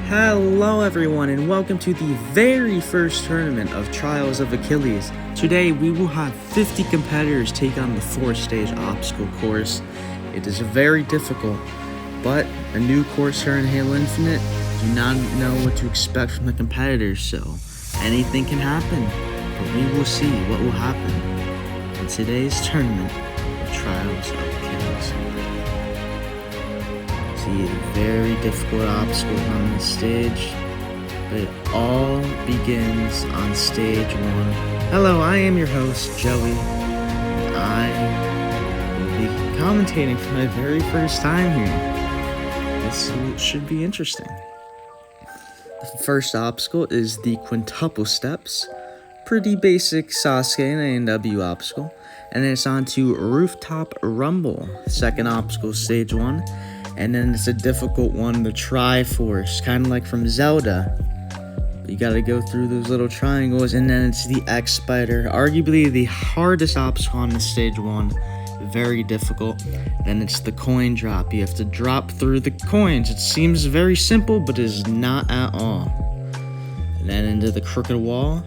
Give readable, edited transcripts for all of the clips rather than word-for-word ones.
Hello everyone and welcome to the very first tournament of Trials of Achilles. Today we will have 50 competitors take on the 4-stage obstacle course. It is very difficult, but a new course here in Halo Infinite. Do not know what to expect from the competitors, so anything can happen. But we will see what will happen in today's tournament of Trials of Achilles. See very difficult obstacles on this stage, but it all begins on stage 1. Hello, I am your host, Joey, and I will be commentating for my very first time here. This should be interesting. The first obstacle is the quintuple steps. Pretty basic Sasuke and A&W obstacle. And then it's on to Rooftop Rumble. Second obstacle, stage 1. And then it's a difficult one, the Triforce, kind of like from Zelda. You gotta go through those little triangles, and then it's the X-Spider, arguably the hardest obstacle on the stage 1. Very difficult. Then it's the coin drop. You have to drop through the coins. It seems very simple, but it is not at all. And then into the crooked wall.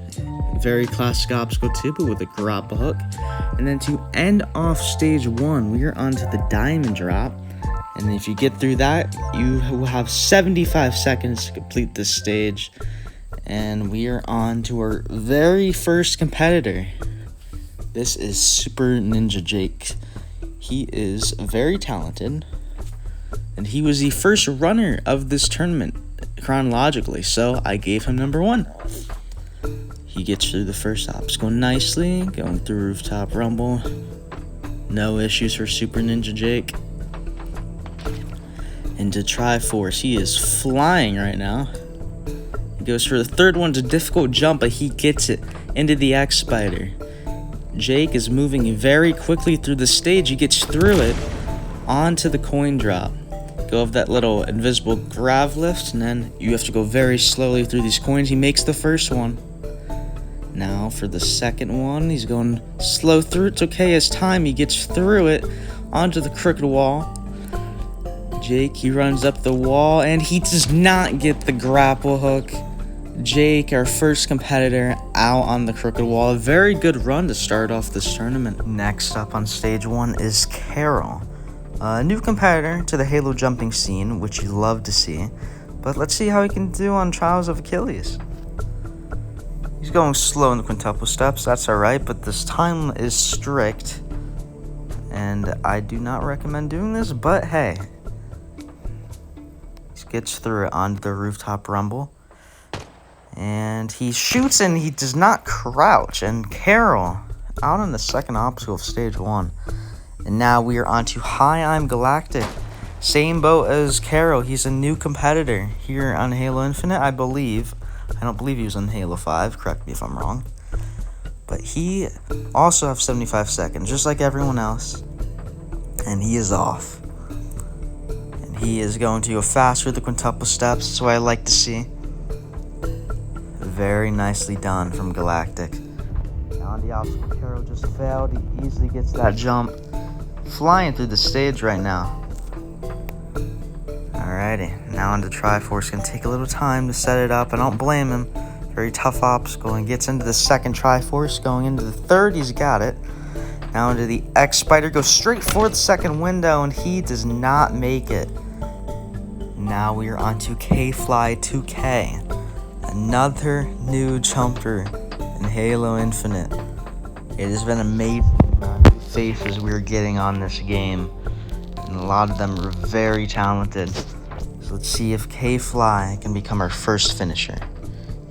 Very classic obstacle too, but with a grapple hook. And then to end off stage 1, we are onto the diamond drop. And if you get through that, you will have 75 seconds to complete this stage. And we are on to our very first competitor. This is Super Ninja Jake. He is very talented. And he was the first runner of this tournament chronologically, so I gave him number 1. He gets through the first obstacle nicely, going through Rooftop Rumble. No issues for Super Ninja Jake. Into Triforce, he is flying right now. He goes for the third one, it's a difficult jump, but he gets it into the X-Spider. Jake is moving very quickly through the stage. He gets through it onto the coin drop. Go of that little invisible grav lift, and then you have to go very slowly through these coins. He makes the first one. Now for the second one, he's going slow through. It's okay, his time, he gets through it onto the crooked wall. Jake, he runs up the wall, and he does not get the grapple hook. Jake, our first competitor, out on the crooked wall. A very good run to start off this tournament. Next up on stage 1 is Carol. A new competitor to the Halo jumping scene, which you love to see. But let's see how he can do on Trials of Achilles. He's going slow in the quintuple steps, that's alright, but this time is strict. And I do not recommend doing this, but hey. Gets through it onto the Rooftop Rumble. And he shoots and he does not crouch. And Carol, out on the second obstacle of stage 1. And now we are on to Hi, I'm Galactic. Same boat as Carol. He's a new competitor here on Halo Infinite, I believe. I don't believe he was on Halo 5. Correct me if I'm wrong. But he also has 75 seconds, just like everyone else. And he is off. He is going to go faster with the quintuple steps. That's what I like to see. Very nicely done from Galactic. Now on the obstacle, Carol just failed. He easily gets that jump. Flying through the stage right now. Alrighty, now on to Triforce. Gonna take a little time to set it up. I don't blame him. Very tough obstacle. And gets into the second Triforce. Going into the third, he's got it. Now into the X-Spider. Goes straight for the second window, and he does not make it. Now we are on to K-Fly 2K, another new jumper in Halo Infinite. It has been amazing the faces we're getting on this game, and a lot of them are very talented. So let's see if K-Fly can become our first finisher.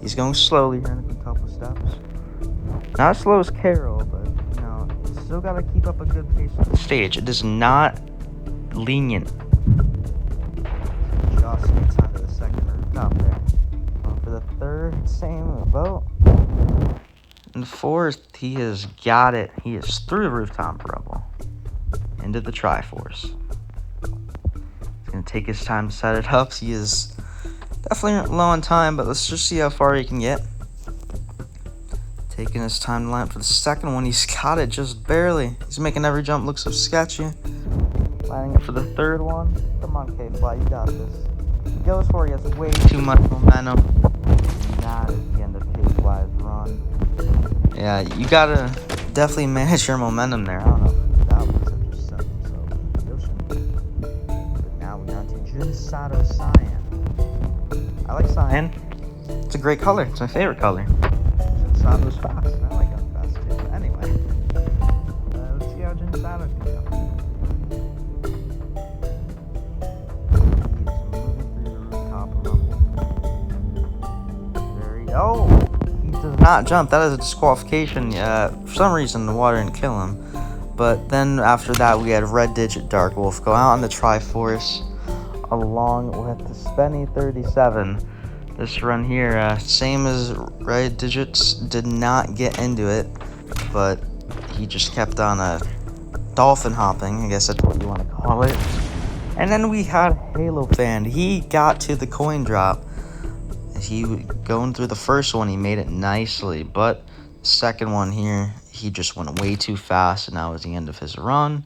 He's going slowly here in the quintuple steps. Not as slow as Carol, but you know, still got to keep up a good pace on the stage. It is not lenient. Just inside of the second rooftop there. For the third, same boat. And the fourth, he has got it. He is through the Rooftop Rumble into the Triforce. He's going to take his time to set it up. He is definitely low on time, but let's just see how far he can get. Taking his time to line up for the second one. He's got it just barely. He's making every jump look so sketchy. Lining up for the third one. Come on, K-Fly, you got this. He goes for it, he has way too much momentum. And that is the end of his live run. Yeah, you gotta definitely manage your momentum there. I don't know if that was just set himself in the ocean. But now we're on to Junsato Cyan. I like cyan. It's a great color. It's my favorite color. Junsato's fast. I like him fast too. Anyway, let's see how Junsato can go. Oh, he does not jump. That is a disqualification. For some reason, the water didn't kill him. But then after that, we had Red Digit Dark Wolf go out on the Triforce along with the Spenny 37. This run here, same as Red Digits, did not get into it, but he just kept on dolphin hopping. I guess that's what you want to call it. And then we had Halo Fan. He got to the coin drop. He going through the first one, he made it nicely, but the second one here, he just went way too fast, and that was the end of his run.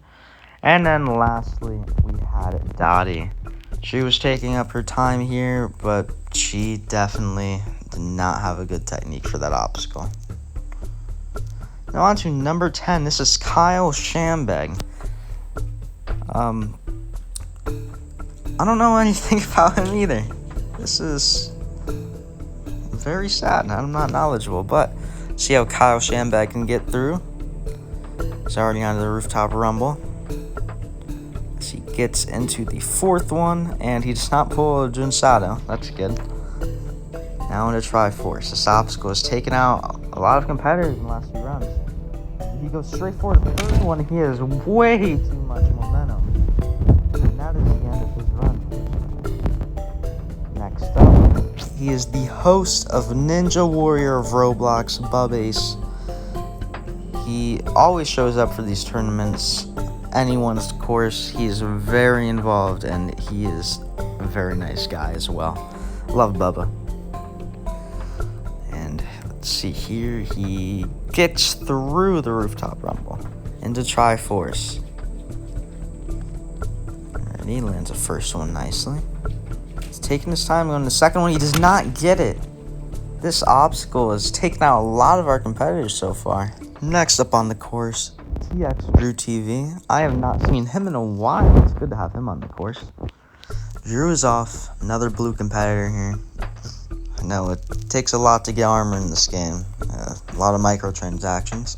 And then lastly, we had Dottie. She was taking up her time here, but she definitely did not have a good technique for that obstacle. Now on to number 10. This is Kyle Shambeg. I don't know anything about him either. This is very sad. I'm not knowledgeable, but see how Kyle Shambeg can get through. He's already on the rooftop rumble. As he gets into the fourth one, and he does not pull a Junsato. That's good. Now in the Triforce. This obstacle has taken out a lot of competitors in the last few runs. If he goes straight for the third one, he has way too much momentum. And that is the end of his run. Next up, he is the host of Ninja Warrior of Roblox, Bub Ace. He always shows up for these tournaments. Anyone's course, he is very involved, and he is a very nice guy as well. Love Bubba. And let's see here, he gets through the rooftop rumble into Triforce. And he lands the first one nicely. He's taking his time going to the second one. He does not get it. This obstacle has taken out a lot of our competitors so far. Next up on the course, TX Drew TV. I have not seen him in a while. It's good to have him on the course. Drew is off. Another blue competitor here. I know it takes a lot to get armor in this game. A lot of microtransactions.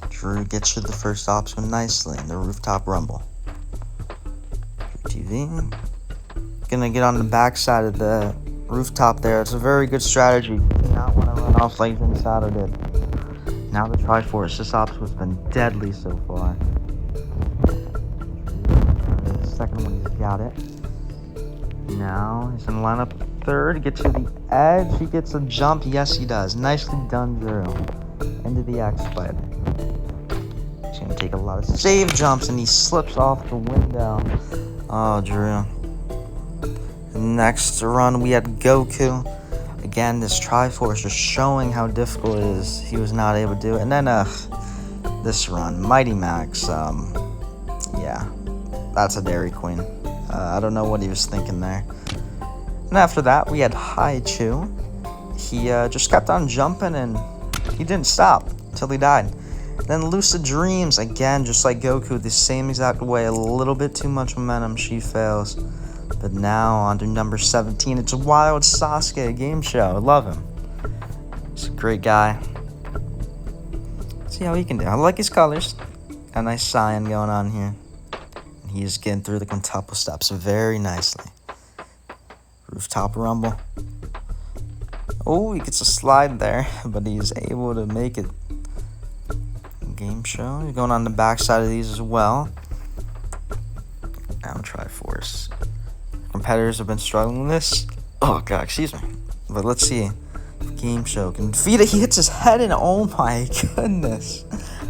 Drew gets to the first obstacle nicely in the rooftop rumble. Drew TV. Gonna get on the backside of the rooftop there. It's a very good strategy. You do not want to run off like Junsato did. Now the Triforce. This obstacle has been deadly so far. The second one, he's got it. Now he's gonna line up third, get to the edge. He gets a jump. Yes, he does. Nicely done, Drew. Into the X-Spider. He's gonna take a lot of save jumps, and he slips off the window. Oh, Drew. Next run, we had Goku. Again, this Triforce is showing how difficult it is. He was not able to do it. And then this run, Mighty Max. Yeah, that's a Dairy Queen. I don't know what he was thinking there. And after that, we had Haichu. He just kept on jumping, and he didn't stop until he died. Then Lucid Dreams, again, just like Goku, the same exact way. A little bit too much momentum. She fails. But now on to number 17. It's Wild Sasuke game show. I love him. He's a great guy. See how he can do. I like his colors. Got a nice cyan going on here. And he's getting through the quintuple steps very nicely. Rooftop rumble. Oh, he gets a slide there, but he's able to make it. Game show. He's going on the backside of these as well. Now Triforce. Competitors have been struggling with this. Oh god, excuse me. But let's see. Game show can defeat it. He hits his head in. Oh my goodness.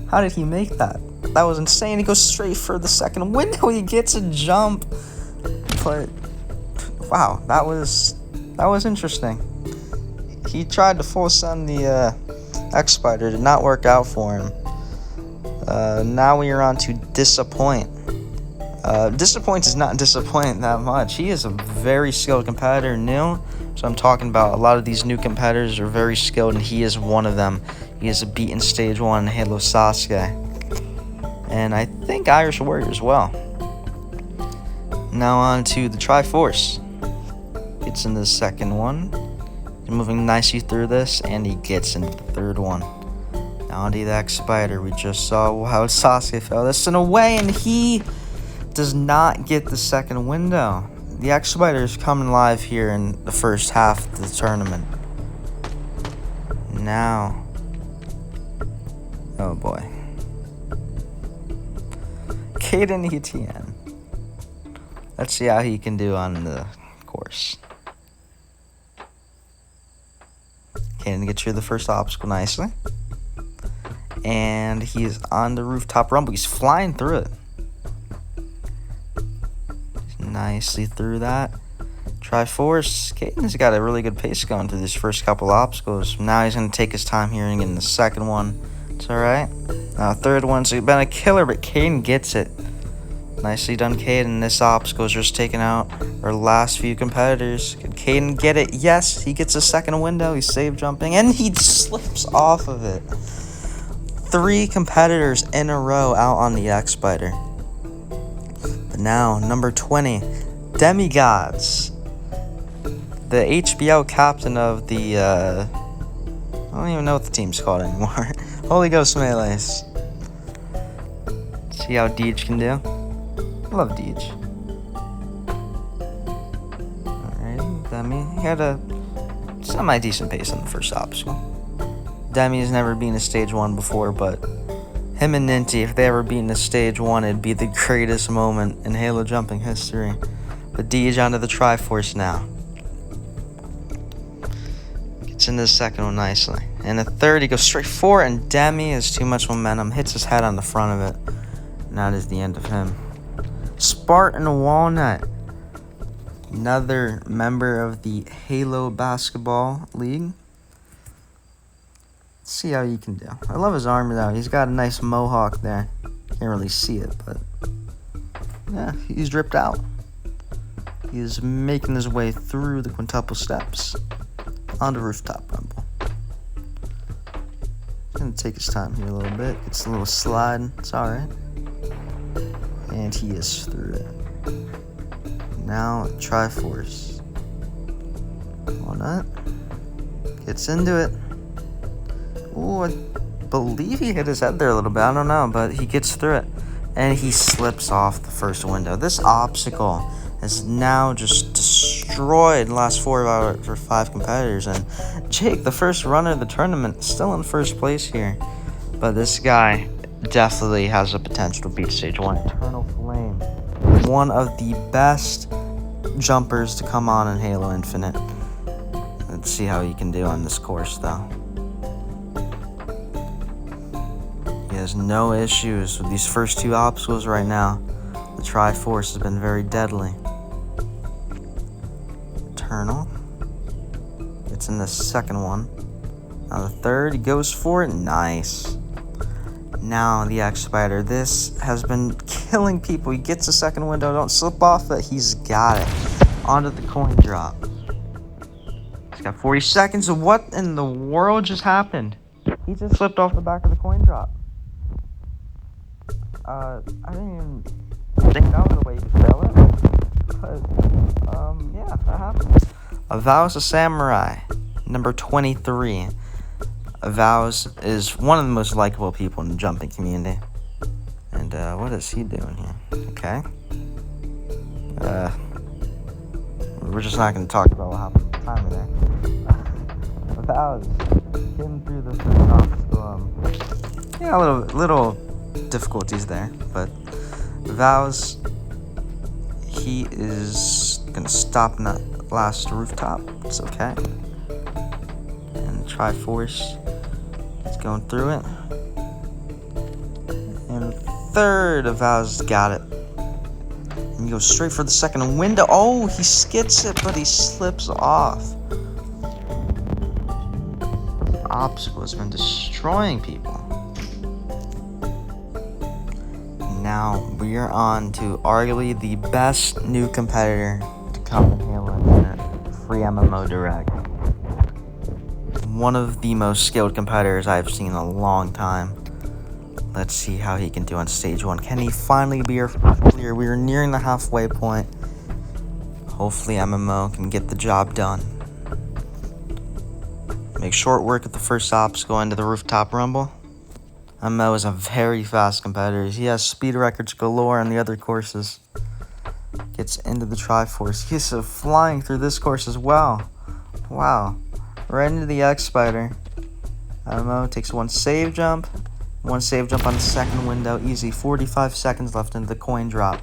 How did he make that? That was insane. He goes straight for the second window. He gets a jump. But wow, that was interesting. He tried to full send the X-Spider. Did not work out for him. Now we are on to Disappoint. Disappoints is not disappointing that much. He is a very skilled competitor, new. So I'm talking about a lot of these new competitors are very skilled, and he is one of them. He has beaten Stage 1 Halo Sasuke. And I think Irish Warrior as well. Now on to the Triforce. Gets into the second one. He's moving nicely through this, and he gets into the third one. Now onto the X-Spider. We just saw how Sasuke fell this in a way, and he does not get the second window. The X-Spider is coming live here in the first half of the tournament. Now. Oh boy. Caden Etienne. Let's see how he can do on the course. Caden gets through the first obstacle nicely. And he is on the rooftop rumble. He's flying through it. Nicely through that. Triforce. Caden has got a really good pace going through these first couple obstacles. Now he's going to take his time here and get in the second one. It's alright. Now third one's been a killer, but Caden gets it. Nicely done, Caden. This obstacle is just taking out our last few competitors. Can Caden get it? Yes, he gets a second window. He's safe jumping, and he slips off of it. 3 competitors in a row out on the X-Spider. But now, number 20, Demigods. The HBO captain of the, I don't even know what the team's called anymore. Holy Ghost Melees. See how Deej can do? I love Deej. Alright, Demi. He had a semi-decent pace on the first obstacle. Demi has never been a stage 1 before, but him and Ninty, if they ever beaten a stage 1, it'd be the greatest moment in Halo jumping history. But Deej onto the Triforce now. Gets into the second one nicely. And the third, he goes straight for it, and Demi has too much momentum. Hits his head on the front of it. And that is the end of him. Spartan Walnut. Another member of the Halo Basketball League. Let's see how he can do. I love his arm though. He's got a nice mohawk there. Can't really see it, but yeah, he's dripped out. He's making his way through the quintuple steps on the rooftop rumble. He's gonna take his time here a little bit. It's a little slide. It's alright. And he is through it. Now Triforce. Walnut gets into it. Ooh, I believe he hit his head there a little bit. I don't know, but he gets through it. And he slips off the first window. This obstacle has now just destroyed the last 4 out of 5 competitors. And Jake, the first runner of the tournament, still in first place here. But this guy definitely has the potential to beat stage 1. Eternal Flame. One of the best jumpers to come on in Halo Infinite. Let's see how he can do on this course, though. He has no issues with these first 2 obstacles right now. The Triforce has been very deadly. Eternal. It's in the second one. Now the third, he goes for it. Nice. Now the X-Spider. This has been killing people. He gets a second window. Don't slip off it. He's got it. Onto the coin drop. He's got 40 seconds. What in the world just happened? He just slipped off the back of the coin drop. I didn't even think that was the way you spell it. But, yeah, that happened. Vows of Samurai, number 23. Vows is one of the most likable people in the jumping community. And, what is he doing here? Okay. We're just not going to talk about what happened at the time of there. Vows getting through the first obstacle. Yeah, little difficulties there, but Vows, he is gonna stop in that last rooftop. It's okay. And Triforce is going through it. And third, Vows got it. And he goes straight for the second window. Oh, he skids it, but he slips off. This obstacle has been destroying people. Now we are on to arguably the best new competitor to come in Halo Infinite free MMO Direct. One of the most skilled competitors I've seen in a long time. Let's see how he can do on stage 1. Can he finally be our first clear? We are nearing the halfway point. Hopefully MMO can get the job done. Make short work at the first obstacle into the rooftop rumble. MMO is a very fast competitor. He has speed records galore on the other courses. Gets into the Triforce. He's flying through this course as well. Wow. Right into the X-Spider. MMO takes one save jump on the second window. Easy. 45 seconds left into the coin drop.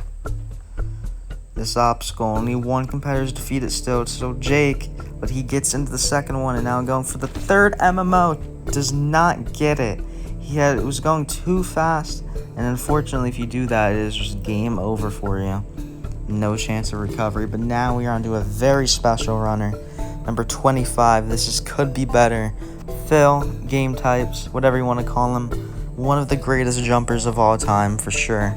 This obstacle, only one competitor's defeated still. It's still Jake, but he gets into the second one and now going for the third. MMO does not get it. It was going too fast, and unfortunately if you do that, it is just game over for you. No chance of recovery. But now we are on to a very special runner. Number 25. This could be better. Phil, game types, whatever you want to call him. One of the greatest jumpers of all time, for sure.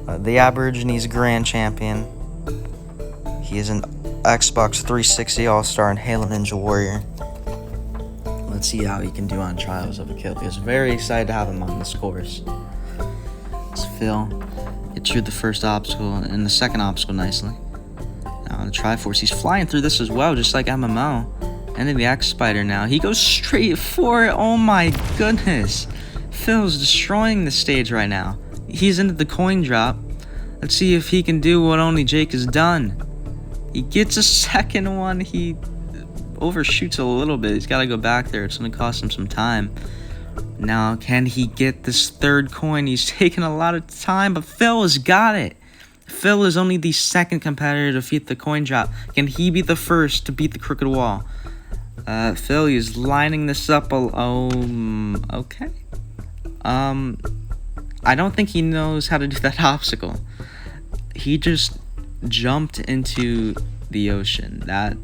The Aborigines Grand Champion. He is an Xbox 360 All-Star and Halo Ninja Warrior. Let's see how he can do on Trials of Achilles. Very excited to have him on this course. It's Phil. Gets through the first obstacle and the second obstacle nicely. Now on the Triforce, he's flying through this as well, just like MMO. And then the X-Spider now. He goes straight for it. Oh my goodness. Phil's destroying the stage right now. He's into the coin drop. Let's see if he can do what only Jake has done. He gets a second one. He overshoots a little bit. He's got to go back there. It's going to cost him some time. Now, can he get this third coin? He's taking a lot of time, but Phil has got it. Phil is only the second competitor to defeat the coin drop. Can he be the first to beat the crooked wall? Phil is lining this up. Okay. I don't think he knows how to do that obstacle. He just jumped into the ocean. That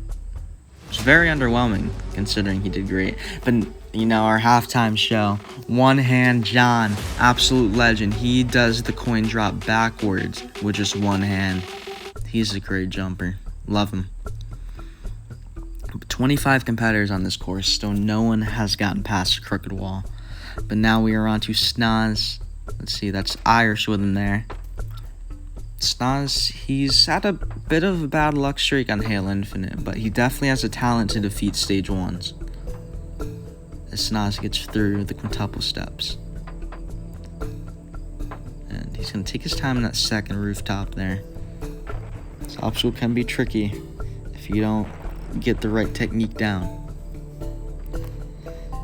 was very underwhelming, considering he did great. But, our halftime show, One Hand John, absolute legend. He does the coin drop backwards with just one hand. He's a great jumper. Love him. 25 competitors on this course. Still no one has gotten past the crooked wall. But now we are on to Snaz. Let's see, that's Irish with him there. Snaz, he's had a bit of a bad luck streak on Halo Infinite, but he definitely has a talent to defeat stage 1s. As Snaz gets through the quintuple steps. And he's going to take his time in that second rooftop there. This obstacle can be tricky if you don't get the right technique down.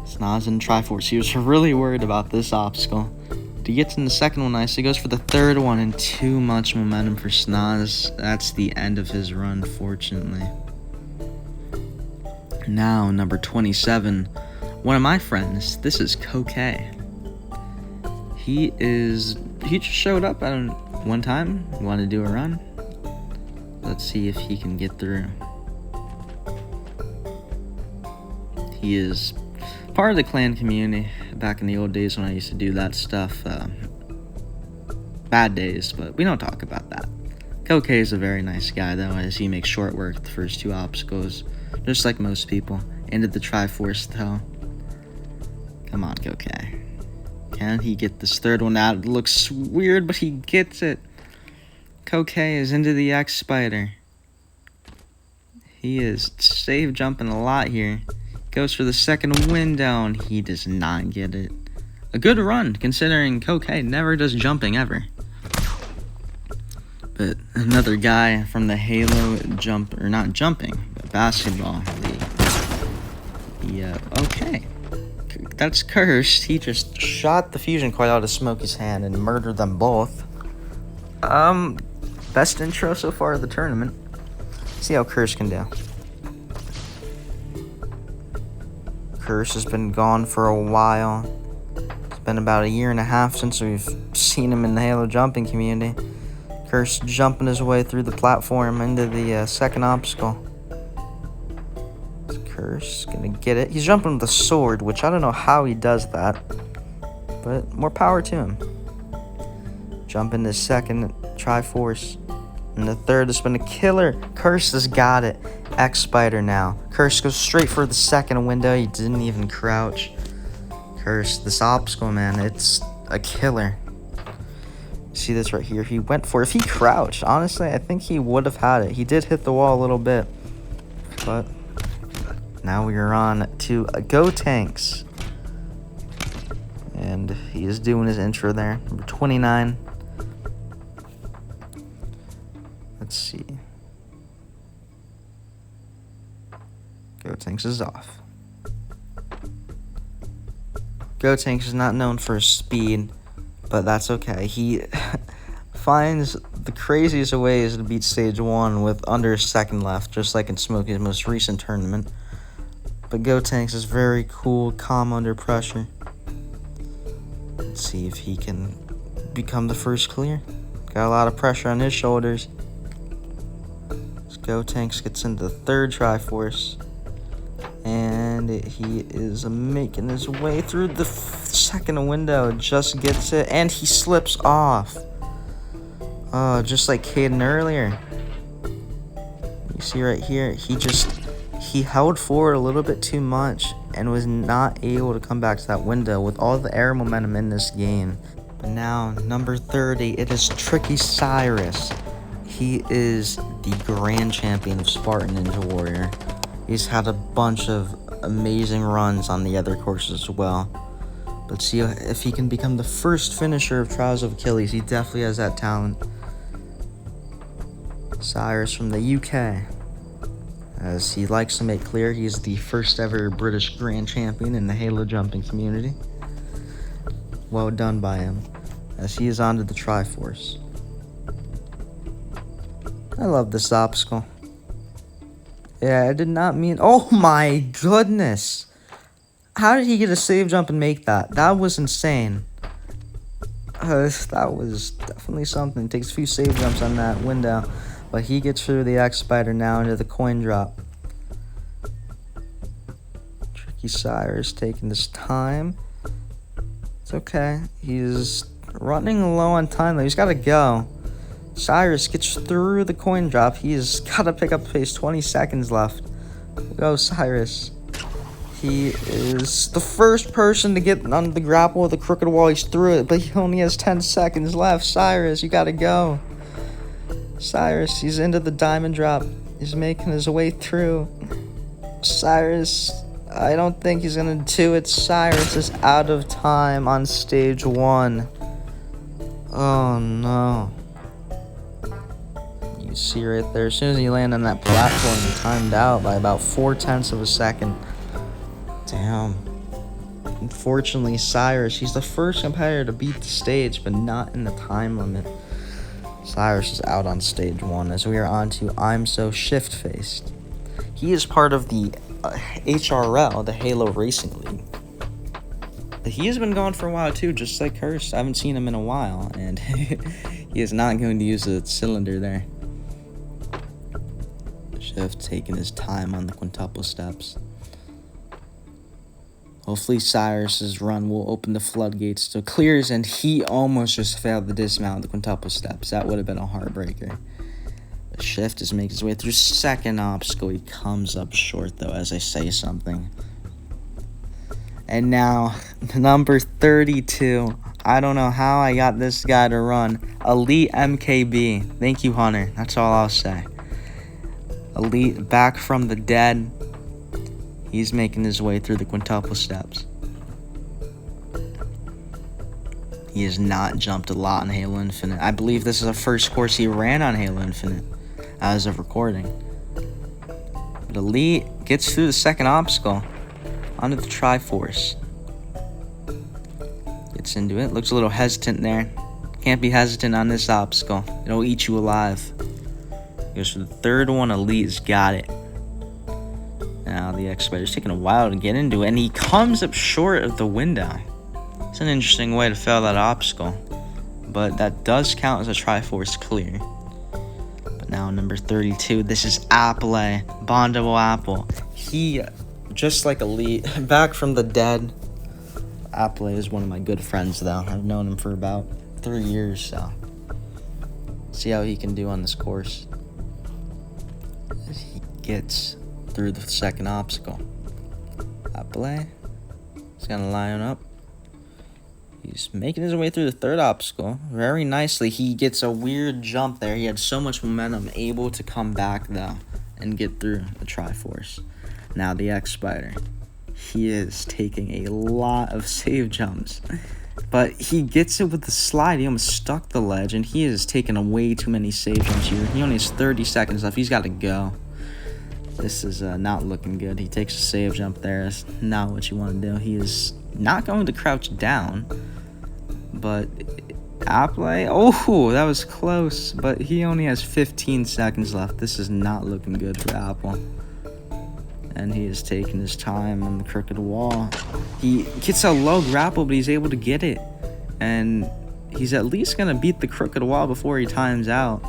Snaz and Triforce, he was really worried about this obstacle. He gets in the second one nice. He goes for the third one, and too much momentum for Snaz. That's the end of his run, fortunately. Now, number 27. One of my friends. This is Coquet. He just showed up at one time. He wanted to do a run. Let's see if he can get through. He is part of the clan community back in the old days when I used to do that stuff. Bad days, but we don't talk about that. Coquet is a very nice guy, though, as he makes short work of the first two obstacles, just like most people. Into the Triforce, though. Come on, Coquet. Can he get this third one out? It looks weird, but he gets it. Coquet is into the X-Spider. He is save jumping a lot here. Goes for the second window, and he does not get it. A good run, considering Coquet never does jumping ever. But another guy from the Halo basketball league. Okay. That's Cursed. He just shot the fusion coil out of Smokey's hand and murdered them both. Best intro so far of the tournament. See how Cursed can do. Curse has been gone for a while. It's been about 1.5 years since we've seen him in the Halo jumping community. Curse jumping his way through the platform into the second obstacle. Curse gonna get it. He's jumping with a sword, which I don't know how he does that, but more power to him. Jump into second, Triforce. And the third has been a killer. Curse has got it. X-Spider now. Curse goes straight for the second window. He didn't even crouch. Curse, this obstacle, man, it's a killer. See this right here? He went for it. If he crouched, honestly, I think he would have had it. He did hit the wall a little bit. But now we are on to Go Tanks. And he is doing his intro there. Number 29. Let's see. Go Tanks is off. Go Tanks is not known for his speed, but that's okay. He finds the craziest ways to beat stage 1 with under a second left, just like in Smokey's most recent tournament. But Go Tanks is very cool, calm under pressure. Let's see if he can become the first clear. Got a lot of pressure on his shoulders. Go Tanks gets into the third Triforce. And he is making his way through the second window. Just gets it. And he slips off. Oh, just like Caden earlier. You see right here, he held forward a little bit too much and was not able to come back to that window with all the air momentum in this game. But now, number 30, it is Tricky Cyrus. He is the grand champion of Spartan Ninja Warrior. He's had a bunch of amazing runs on the other courses as well. Let's see if he can become the first finisher of Trials of Achilles. He definitely has that talent. Cyrus from the UK. As he likes to make clear, he's the first ever British grand champion in the Halo jumping community. Well done by him. As he is onto the Triforce. I love this obstacle. Yeah, I did not mean... Oh my goodness! How did he get a save jump and make that? That was insane. That was definitely something. Takes a few save jumps on that window. But he gets through the X-Spider now into the coin drop. Tricky Cyrus taking this time. It's okay. He's running low on time though. He's got to go. Cyrus gets through the coin drop. He's got to pick up pace. 20 seconds left. Go, Cyrus. He is the first person to get on the grapple of the crooked wall. He's through it, but he only has 10 seconds left. Cyrus, you got to go. Cyrus, he's into the diamond drop. He's making his way through. Cyrus, I don't think he's going to do it. Cyrus is out of time on stage 1. Oh, no. You see right there, as soon as he landed on that platform, he timed out by about 0.4 of a second. Damn. Unfortunately, Cyrus, he's the first competitor to beat the stage, but not in the time limit. Cyrus is out on stage 1, as we are on to I'm So Shift-Faced. He is part of the HRL, the Halo Racing League. But he has been gone for a while too, just like Curse. I haven't seen him in a while, and he is not going to use a cylinder there. Shift taking his time on the quintuple steps. Hopefully Cyrus's run will open the floodgates to clears, and he almost just failed the dismount of the quintuple steps. That would have been a heartbreaker. The Shift is making his way through second obstacle. He comes up short though as I say something. And now, number 32. I don't know how I got this guy to run. Elite MKB. Thank you, Hunter. That's all I'll say. Elite back from the dead. He's making his way through the quintuple steps. He has not jumped a lot on Halo Infinite. I believe this is the first course he ran on Halo Infinite as of recording. But Elite gets through the second obstacle onto the Triforce. Gets into it. Looks a little hesitant there. Can't be hesitant on this obstacle. It'll eat you alive. Goes for the third one. Elite's got it. Now the X-Spider's taking a while to get into it, and he comes up short of the window. It's an interesting way to fail that obstacle, but that does count as a Triforce clear. But now number 32, this is Apple, Bondable Apple. He, just like Elite, back from the dead. Apple is one of my good friends though. I've known him for about 3 years, so See how he can do on this course. As he gets through the second obstacle. Appelé. He's going to line up. He's making his way through the third obstacle very nicely. He gets a weird jump there. He had so much momentum, able to come back, though, and get through the Triforce. Now the X-Spider. He is taking a lot of save jumps. But he gets it with the slide. He almost stuck the ledge, and he is taking way too many save jumps here. He only has 30 seconds left. He's got to go. This is not looking good. He takes a save jump there. That's not what you want to do. He is not going to crouch down. But Appelé, oh, that was close. But he only has 15 seconds left. This is not looking good for Apple. And he is taking his time on the crooked wall. He gets a low grapple, but he's able to get it. And he's at least going to beat the crooked wall before he times out.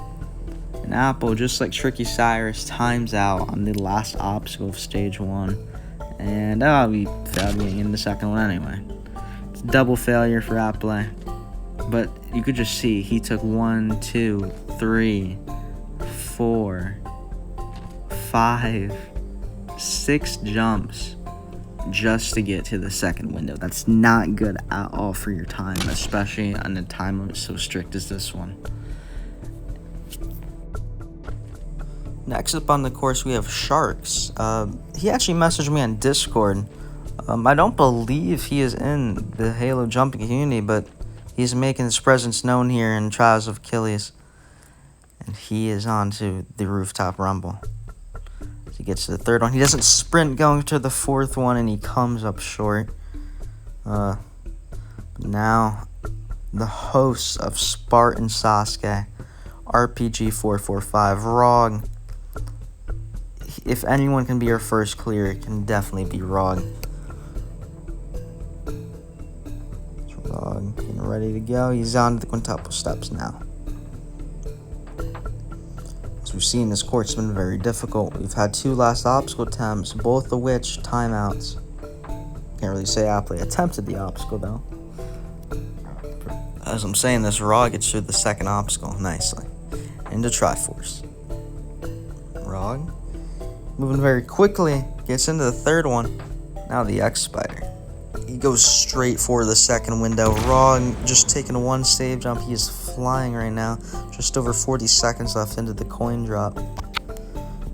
And Apple, just like Tricky Cyrus, times out on the last obstacle of stage 1. And we failed getting in the second one anyway. It's a double failure for Appelé. But you could just see he took 1, 2, 3, 4, 5, 6 jumps just to get to the second window. That's not good at all for your time, especially on a time limit so strict as this one. Next up on the course, we have Sharks. He actually messaged me on Discord. I don't believe he is in the Halo jumping community, but he's making his presence known here in Trials of Achilles. And he is on to the rooftop rumble. He gets to the third one. He doesn't sprint going to the fourth one, and he comes up short. Now, the hosts of Spartan Sasuke, RPG 445, Rog. If anyone can be our first clear, it can definitely be Rog. Rog getting ready to go. He's on to the quintuple steps now. As we've seen, this course has been very difficult. We've had 2 last obstacle attempts, both of which timeouts. Can't really say Appelé attempted the obstacle, though. As I'm saying this, Rog gets through the second obstacle nicely. Into Triforce. Rog, moving very quickly, gets into the third one. Now the X-Spider. He goes straight for the second window. Rog just taking 1 save jump. He is flying right now. Just over 40 seconds left into the coin drop.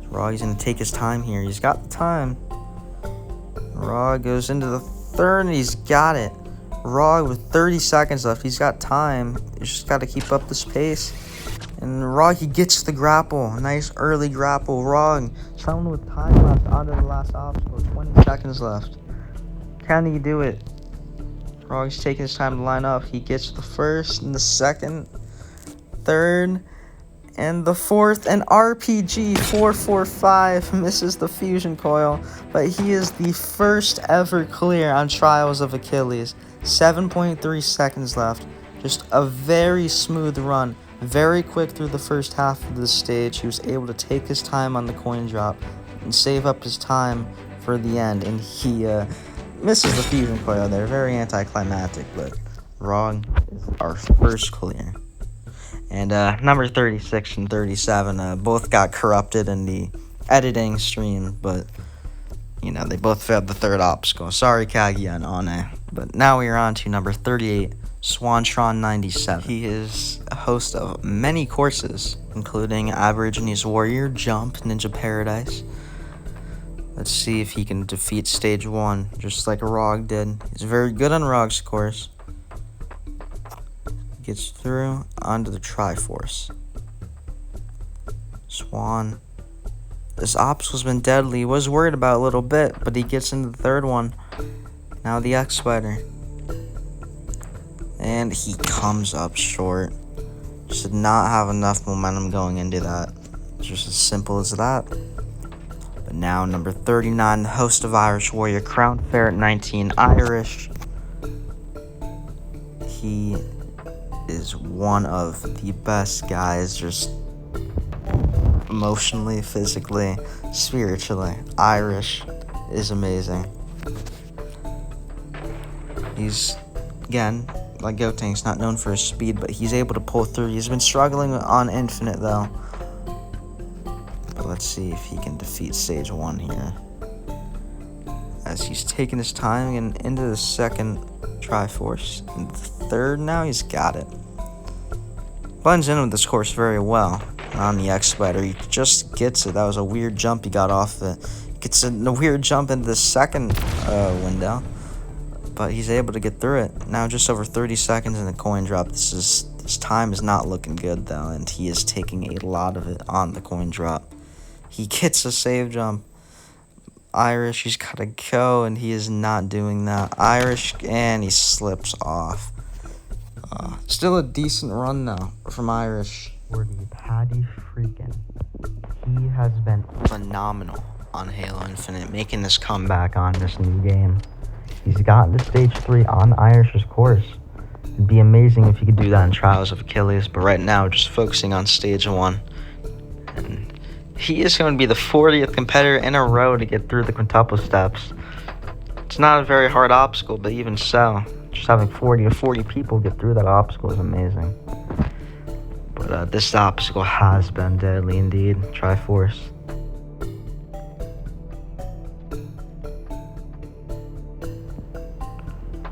Rog is going to take his time here. He's got the time. Rog goes into the third, and he's got it. Rog with 30 seconds left. He's got time. He's just got to keep up this pace. And Rog, he gets the grapple. Nice early grapple. Rog, someone with time left onto the last obstacle. 20 seconds left. Can he do it? Rog's taking his time to line up. He gets the first and the second, third, and the fourth. And RPG 445 misses the fusion coil. But he is the first ever clear on Trials of Achilles. 7.3 seconds left. Just a very smooth run. Very quick through the first half of the stage. He was able to take his time on the coin drop and save up his time for the end. And he misses the fusion coil there. Very anticlimactic, but Rog is our first clear. And number 36 and 37 both got corrupted in the editing stream, but you know, they both failed the third obstacle. Sorry, Kaguya and Ane. But now we are on to number 38, Swantron 97. He is a host of many courses, including Aborigines Warrior, Jump, Ninja Paradise. Let's see if he can defeat stage 1, just like Rog did. He's very good on Rog's course. Gets through onto the Triforce. Swan. This obstacle's been deadly. He was worried about it a little bit, but he gets into the third one. Now the X-Spider. And he comes up short. Just did not have enough momentum going into that. It's just as simple as that. But now number 39, the host of Irish Warrior, Crown Ferret 19, Irish. He is one of the best guys, just emotionally, physically, spiritually. Irish is amazing. He's, again, like Gotenks, not known for his speed, but he's able to pull through. He's been struggling on Infinite, though. But let's see if he can defeat Stage 1 here. As he's taking his time and into the second Triforce. And the third now, he's got it. Blends in with this course very well. On the X-Spider, he just gets it. That was a weird jump he got off it. Gets a weird jump into the second window. But he's able to get through it. Now just over 30 seconds in the coin drop. This time is not looking good, though. And he is taking a lot of it on the coin drop. He gets a save jump. Irish, he's got to go, and he is not doing that. Irish, and he slips off. Still a decent run, though, from Irish. Paddy Freakin. He has been phenomenal on Halo Infinite, making this comeback on this new game. He's gotten to Stage 3 on Irish's course. It'd be amazing if he could do that in Trials of Achilles, but right now, just focusing on Stage 1. And he is going to be the 40th competitor in a row to get through the quintuple steps. It's not a very hard obstacle, but even so, just having 40 to 40 people get through that obstacle is amazing. But this obstacle has been deadly indeed. Triforce.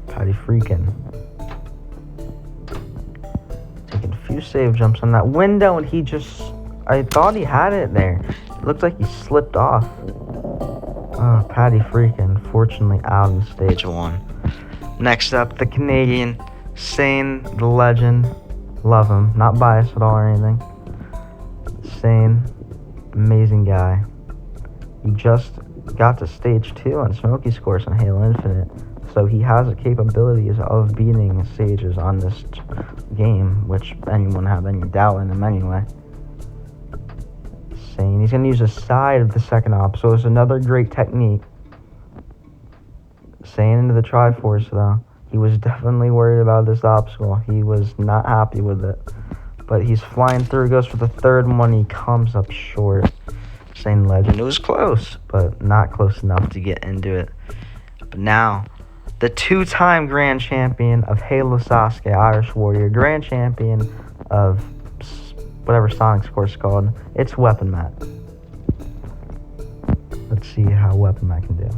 Paddy Freakin. Taking a few save jumps on that window, and he just... I thought he had it there. It looked like he slipped off. Oh, Paddy Freakin. Fortunately out in Stage 1. Next up, the Canadian, Sane, the legend. Love him. Not biased at all or anything. Sane. Amazing guy. He just got to Stage 2 on Smokey's course on Halo Infinite. So he has the capabilities of beating stages on this game, which anyone have any doubt in him anyway. Sane. He's going to use the side of the second op, so it's another great technique. Sane into the Triforce, though. He was definitely worried about this obstacle. He was not happy with it. But he's flying through, goes for the third one. He comes up short. Sane legend. It was close, but not close enough to get into it. But now, the two-time grand champion of Halo Sasuke, Irish Warrior, grand champion of whatever Sonic's course is called. It's Weapon Matt. Let's see how Weapon Matt can do.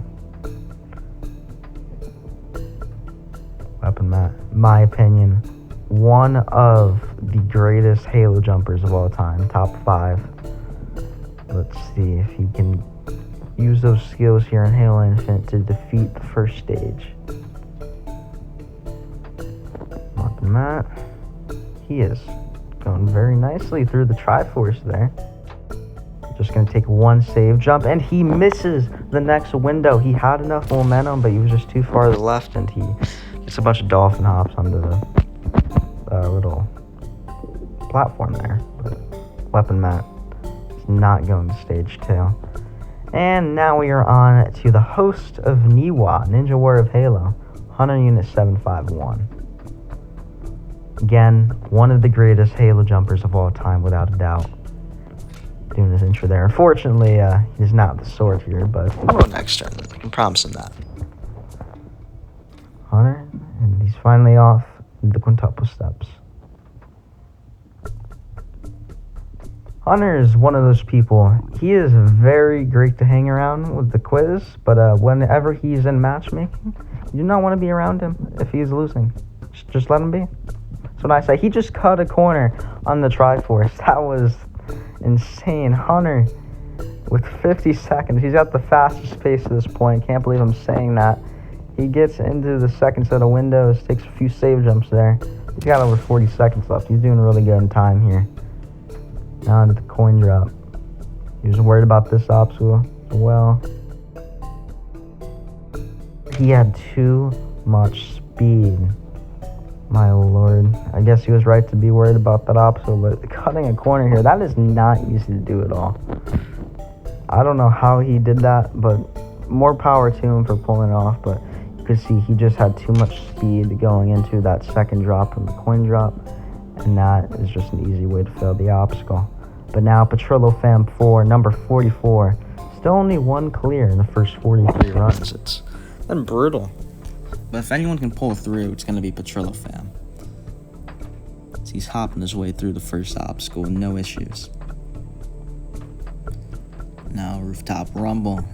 Weapon Matt, my opinion, one of the greatest Halo jumpers of all time, top 5. Let's see if he can use those skills here in Halo Infinite to defeat the first stage. Weapon Matt, he is going very nicely through the Triforce there. Just going to take one save jump, and he misses the next window. He had enough momentum, but he was just too far to the left, and he gets a bunch of dolphin hops onto the little platform there. But Weapon Matt is not going to Stage 2. And now we are on to the host of Niwa, Ninja Warrior of Halo, Hunter Unit 751. Again, one of the greatest Halo jumpers of all time, without a doubt. Doing his intro there. Unfortunately, he's not the sword here, but we'll go next turn. I can promise him that. Hunter, and he's finally off the quintuple steps. Hunter is one of those people. He is very great to hang around with the quiz, but whenever he's in matchmaking, you do not want to be around him if he's losing. Just let him be. That's what I say. He just cut a corner on the Triforce. That was insane. Hunter, with 50 seconds, he's got the fastest pace at this point. Can't believe I'm saying that. He gets into the second set of windows, takes a few save jumps there. He's got over 40 seconds left. He's doing really good in time here. Now into the coin drop. He was worried about this obstacle as well. He had too much speed. My lord. I guess he was right to be worried about that obstacle, but cutting a corner here, that is not easy to do at all. I don't know how he did that, but more power to him for pulling it off, but you could see he just had too much speed going into that second drop from the coin drop, and that is just an easy way to fail the obstacle. But now Petrillo Fam 4, number 44, still only one clear in the first 43 runs. It's been brutal. But if anyone can pull through, it's going to be Petrillo Fam. So he's hopping his way through the first obstacle with no issues. Now rooftop rumble.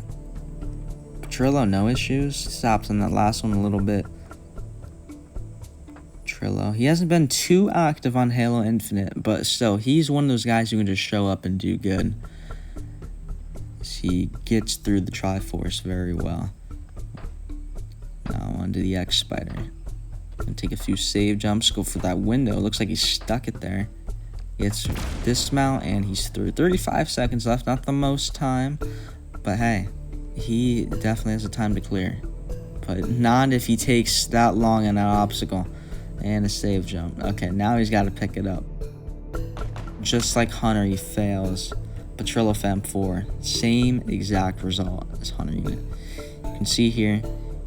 Trillo, no issues. Stops on that last one a little bit. Trillo, he hasn't been too active on Halo Infinite, but still, he's one of those guys who can just show up and do good. He gets through the Triforce very well. Now onto the X-Spider. Gonna take a few save jumps, go for that window. Looks like he stuck it there. Gets dismount and he's through. 35 seconds left, not the most time, but hey, he definitely has a time to clear. But not if he takes that long in that obstacle. And a save jump. Okay, now he's got to pick it up. Just like Hunter, he fails. Petrillo Fem 4. Same exact result as Hunter Unit. You can see here,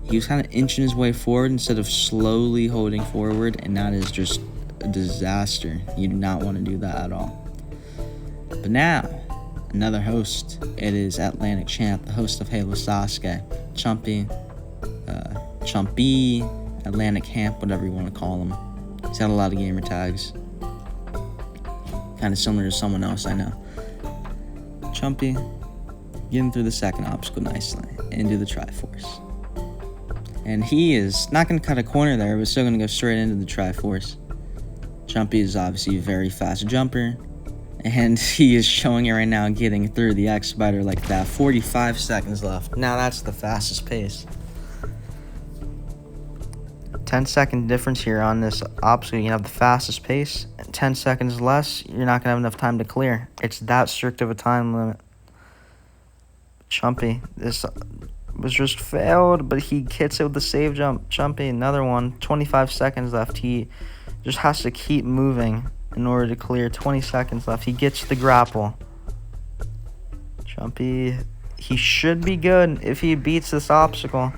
he was kind of inching his way forward instead of slowly holding forward, and that is just a disaster. You do not want to do that at all. But now, another host. It is Atlantic Champ, the host of Halo Sasuke. Chumpy, Atlantic Camp, whatever you want to call him. He's had a lot of gamer tags. Kind of similar to someone else I know. Chumpy, getting through the second obstacle nicely into the Triforce. And he is not going to cut a corner there, but still going to go straight into the Triforce. Chumpy is obviously a very fast jumper, and he is showing it right now, getting through the X-Spider like that. 45 seconds left. Now that's the fastest pace. 10-second difference here on this obstacle. You have the fastest pace, and 10 seconds less, you're not going to have enough time to clear. It's that strict of a time limit. Chumpy, this was just failed, but he hits it with the save jump. Chumpy, another one. 25 seconds left. He just has to keep moving in order to clear. 20 seconds left. He gets the grapple. Chumpy, he should be good if he beats this obstacle.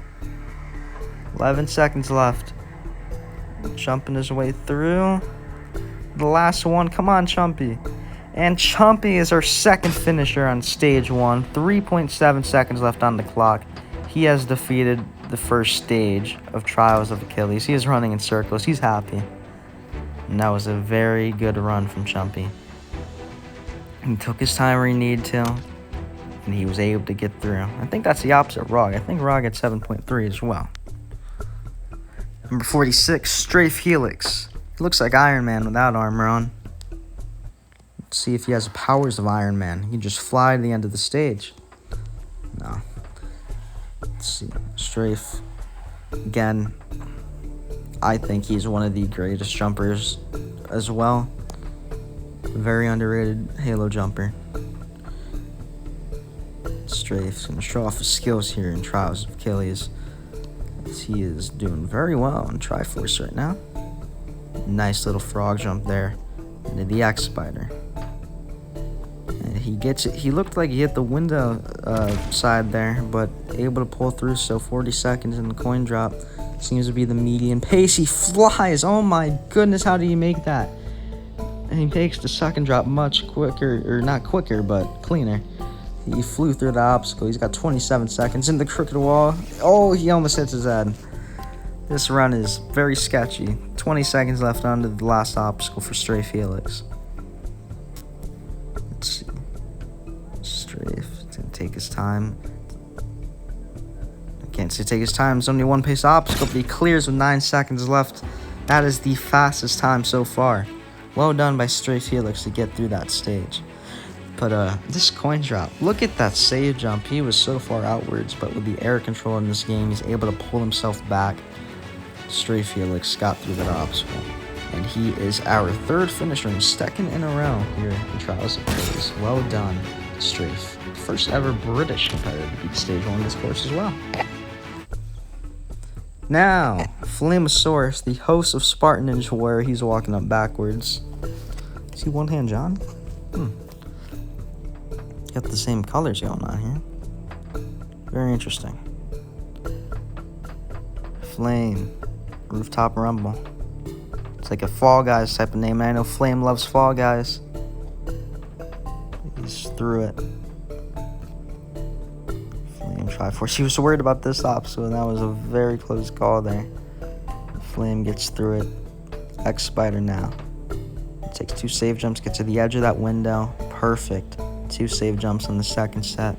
11 seconds left. Jumping his way through. The last one. Come on, Chumpy. And Chumpy is our second finisher on stage 1. 3.7 seconds left on the clock. He has defeated the first stage of Trials of Achilles. He is running in circles. He's happy. And that was a very good run from Chumpy. He took his time where he needed to, and he was able to get through. I think that's the opposite of Rog. I think Rog had 7.3 as well. Number 46, Strafe Helix. He looks like Iron Man without armor on. Let's see if he has the powers of Iron Man. He can just fly to the end of the stage. No. Let's see. Strafe. Again, I think he's one of the greatest jumpers as well. Very underrated Halo jumper. Strafe's going to show off his skills here in Trials of Achilles. He is doing very well on Triforce right now. Nice little frog jump there into the X-Spider. And he gets it. He looked like he hit the window side there, but able to pull through. So 40 seconds in the coin drop seems to be the median pace. He flies. Oh my goodness, how do you make that? And he takes the second drop much quicker, or not quicker, but cleaner. He flew through the obstacle. He's got 27 seconds in the crooked wall. Oh, he almost hits his head. This run is very sketchy. 20 seconds left onto the last obstacle for Strafe Helix. Let's see. Strafe is going to take his time. I can't say take his time. It's only one pace obstacle, but he clears with 9 seconds left. That is the fastest time so far. Well done by Strafe Helix to get through that stage. But this coin drop, look at that save jump. He was so far outwards, but with the air control in this game, he's able to pull himself back. Strafe Helix got through that obstacle. And he is our third finisher and second in a row here in Trials of Achilles. Well done, Strafe. First ever British competitor to beat stage 1 of this course as well. Now, Flamosaurus, the host of Spartan Ninja Warrior. He's walking up backwards. Is he one hand John? Got the same colors going on here. Very interesting. Flame. Rooftop Rumble. It's like a Fall Guys type of name. I know Flame loves Fall Guys. He's through it. Flame Triforce. He was worried about this obstacle, and that was a very close call there. Flame gets through it. X-Spider now. Takes 2 save jumps, gets to the edge of that window. Perfect. 2 save jumps on the second set.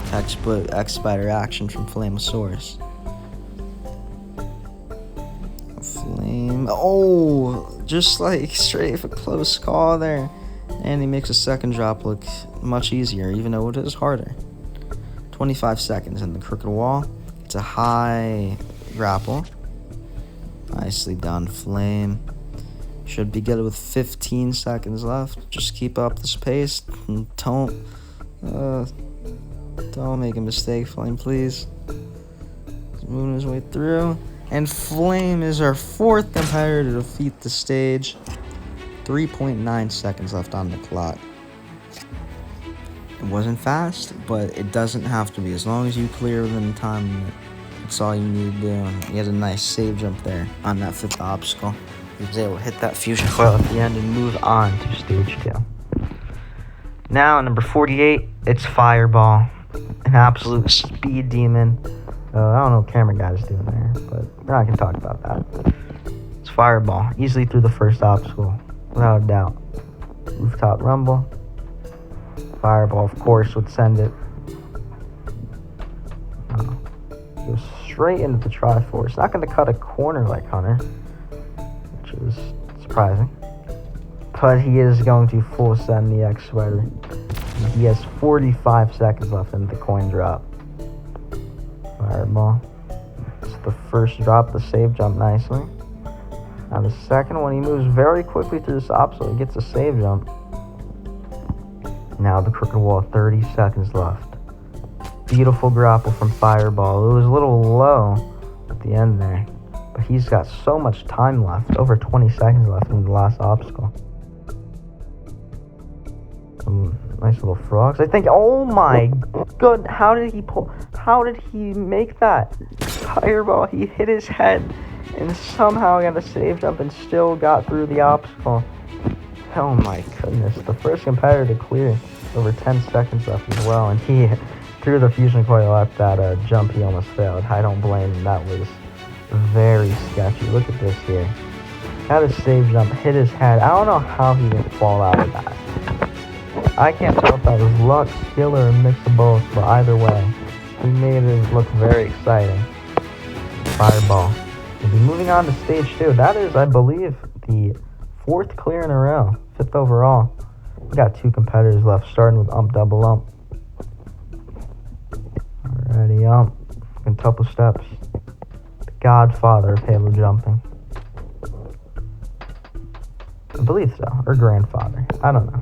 Textbook X-Spider action from Flamosaurus. Flame. Oh, just like straight for close call there. And he makes a second drop look much easier, even though it is harder. 25 seconds in the crooked wall. It's a high grapple. Nicely done, Flame. Should be good with 15 seconds left. Just keep up this pace. And don't make a mistake, Flame, please. He's moving his way through. And Flame is our 4th competitor to defeat the stage. 3.9 seconds left on the clock. It wasn't fast, but it doesn't have to be. As long as you clear within the time limit, that's all you need to do. He had a nice save jump there on that 5th obstacle. He was able to hit that fusion coil at the end and move on to stage 2. Now, number 48, it's Fireball. An absolute speed demon. I don't know what camera guy's doing there, but we're not going to talk about that. It's Fireball. Easily through the first obstacle, without a doubt. Rooftop Rumble. Fireball, of course, would send it. Goes straight into the Triforce. Not going to cut a corner like Hunter, which is surprising. But he is going to full send the X-Spider. He has 45 seconds left in the coin drop. Fireball. It's the first drop, the save jump nicely. Now the second one, he moves very quickly through this obstacle. He gets a save jump. Now the crooked wall, 30 seconds left. Beautiful grapple from Fireball. It was a little low at the end there, but he's got so much time left, over 20 seconds left in the last obstacle. Some nice little frogs. I think, oh my god, how did he make that? Fireball, he hit his head and somehow got a save jump and still got through the obstacle. Oh my goodness, the first competitor to clear. Over 10 seconds left as well, and he threw the fusion coil at that jump. He almost failed. I don't blame him. That was very sketchy. Look at this here. Had a save jump, hit his head. I don't know how he didn't fall out of that. I can't tell if that was luck, skill, or a mix of both, but either way, he made it look very exciting. Fireball. We'll be moving on to stage 2. That is, I believe, the 4th clear in a row. 5th overall. We got 2 competitors left, starting with double ump. Alrighty, quintuple steps. The godfather of halo jumping. I believe so, or grandfather. I don't know.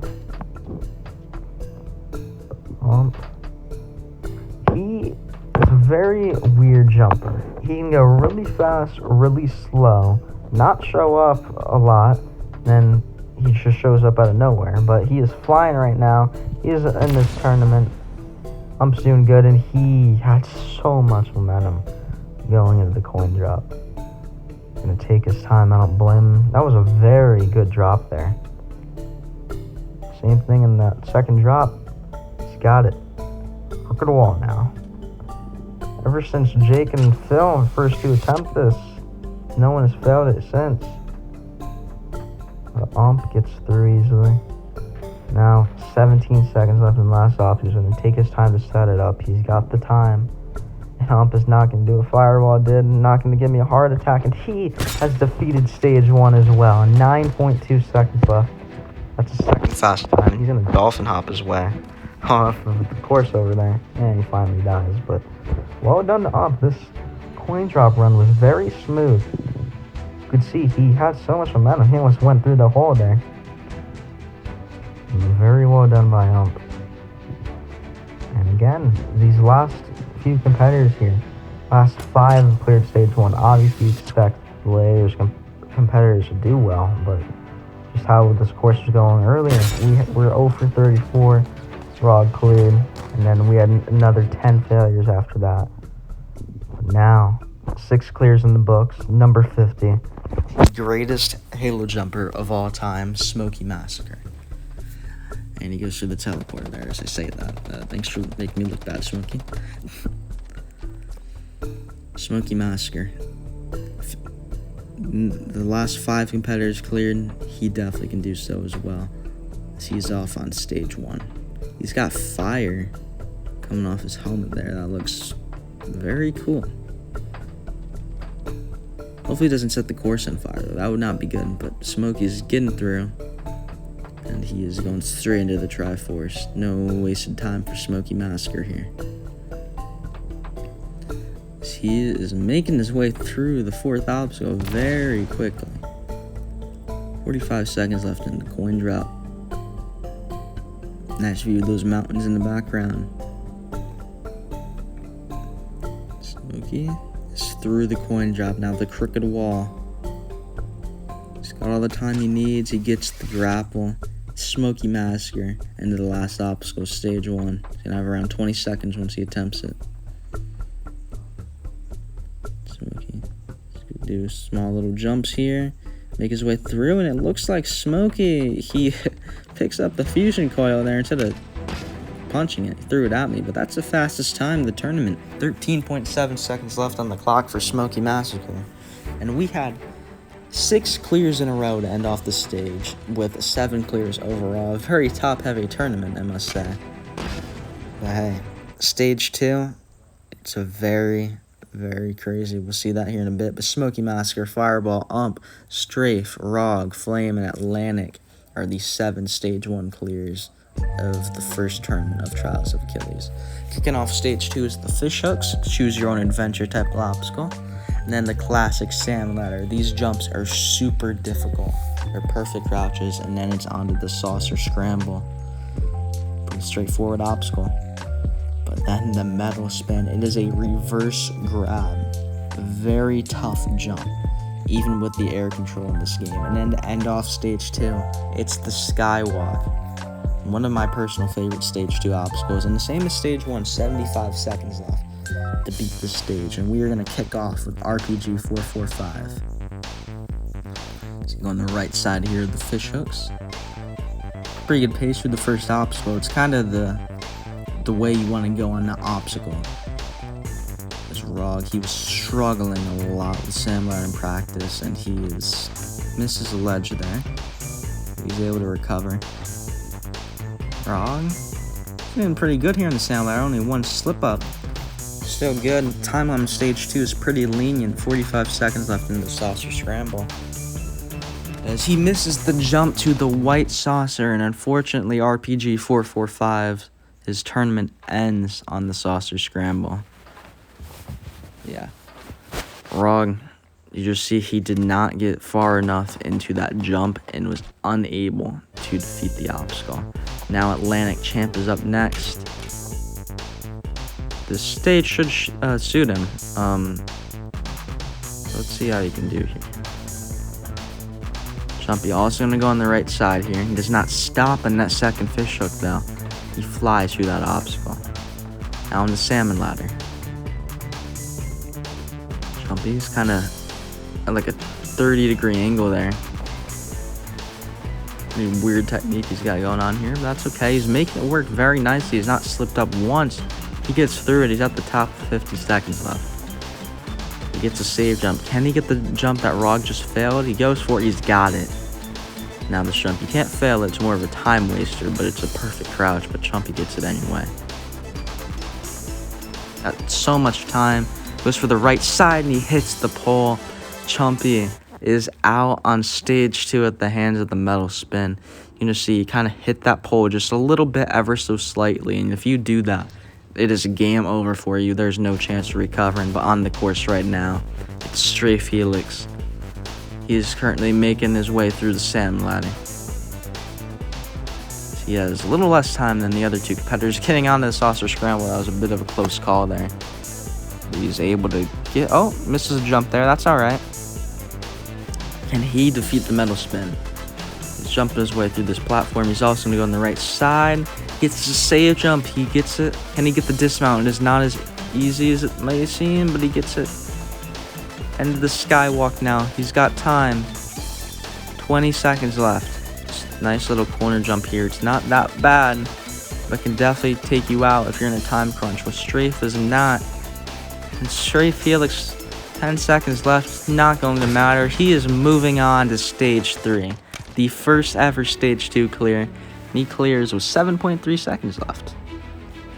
He is a very weird jumper. He can go really fast, really slow, not show up a lot, then he just shows up out of nowhere. But he is flying right now. He is in this tournament. Ump's doing good, and he had so much momentum going into the coin drop. Gonna take his time. I don't blame him. That was a very good drop there. Same thing in that second drop. He's got it. Look at the wall now. Ever since Jake and Phil first to attempt this, no one has failed it since. Ump gets through easily. Now 17 seconds left in the last op. He's going to take his time to set it up. He's got the time. And Ump is not going to do what Fireball did. Not going to give me a heart attack. And he has defeated stage 1 as well. 9.2 seconds left. That's a second fast time. He's going to dolphin hop his way off of the course over there. And he finally dies. But well done to Ump. This coin drop run was very smooth. You could see he had so much momentum. He almost went through the hole there. Very well done by Ump. And again, these last few competitors here, last 5 have cleared stage 1. Obviously, you expect the latest competitors to do well, but just how this course was going earlier, we were 0 for 34. Rod cleared, and then we had another 10 failures after that. But now, 6 clears in the books. Number 50, the greatest Halo jumper of all time, Smokey Massacre. And he goes through the teleporter there as I say that. Thanks for making me look bad, Smokey. Smokey Massacre. the last 5 competitors cleared, he definitely can do so as well, as he's off on stage 1. He's got fire coming off his helmet there. That looks very cool. Hopefully it doesn't set the course on fire, though. That would not be good, but Smokey's getting through, and he is going straight into the Triforce. No wasted time for Smokey Massacre here. He is making his way through the 4th obstacle very quickly. 45 seconds left in the coin drop. Nice view of those mountains in the background. Smokey is through the coin drop, now the crooked wall. He's got all the time he needs. He gets the grapple. Smokey Massacre into the last obstacle, stage 1. He's gonna have around 20 seconds once he attempts it. Smokey do small little jumps here, make his way through, and it looks like Smokey, he picks up the fusion coil there instead of punching it. He threw it at me, but that's the fastest time of the tournament. 13.7 seconds left on the clock for Smokey Massacre, and we had 6 clears in a row to end off the stage, with 7 clears overall. A very top-heavy tournament, I must say. But hey, stage 2, it's a very crazy. We'll see that here in a bit. But Smokey Massacre, Fireball, Ump, Strafe, Rog, Flame, and Atlantic are the 7 stage 1 clears of the first tournament of Trials of Achilles. Kicking off stage 2 is the fish hooks, choose your own adventure type of obstacle. And then the classic salmon ladder. These jumps are super difficult. They're perfect crouches, and then it's onto the saucer scramble. Pretty straightforward obstacle. But then the metal spin, it is a reverse grab. A very tough jump, even with the air control in this game. And then to end off stage 2, it's the skywalk. One of my personal favorite stage 2 obstacles, and the same as stage 1, 75 seconds left to beat this stage. And we are going to kick off with RPG 445. So go on the right side here of the fish hooks. Pretty good pace for the first obstacle. It's kind of the way you want to go on the obstacle. This Rog, he was struggling a lot with Sam Ladder in practice, and he misses a ledge there. He's able to recover. Rog, doing pretty good here in the Sam Ladder. Only 1 slip up. Still good. Time on stage 2 is pretty lenient. 45 seconds left in the saucer scramble, as he misses the jump to the white saucer, and unfortunately RPG 445, his tournament ends on the saucer scramble. Yeah. Rog, you just see he did not get far enough into that jump and was unable to defeat the obstacle. Now Atlantic Champ is up next. This stage should suit him. Let's see how he can do here. Chumpy also going to go on the right side here. He does not stop in that second fish hook, though. He flies through that obstacle. Now on the salmon ladder. Chumpy's kind of at like a 30-degree angle there. Pretty weird technique he's got going on here, but that's okay. He's making it work very nicely. He's not slipped up once. He gets through it. He's at the top of 50 seconds left. He gets a save jump. Can he get the jump that Rog just failed? He goes for it. He's got it. Now this jump, you can't fail it. It's more of a time waster, but it's a perfect crouch, but Chumpy gets it anyway. Got so much time. Goes for the right side, and he hits the pole. Chumpy is out on stage 2 at the hands of the metal spin. You can just see he kind of hit that pole just a little bit, ever so slightly, and if you do that, it is game over for you. There's no chance of recovering. But on the course right now, it's Stray Felix. He is currently making his way through the salmon ladder. He has a little less time than the other 2 competitors. Getting onto the saucer scramble, that was a bit of a close call there. But he's able to get... Oh, misses a jump there. That's all right. Can he defeat the metal spin? He's jumping his way through this platform. He's also going to go on the right side. Gets to save jump. He gets it. Can he get the dismount? It is not as easy as it may seem, but he gets it. End of the skywalk now. He's got time. 20 seconds left. Just nice little corner jump here. It's not that bad, but can definitely take you out if you're in a time crunch. What Strafe is not. And Stray Felix 10 seconds left, not going to matter. He is moving on to stage 3, the first ever stage 2 clear. And he clears with 7.3 seconds left.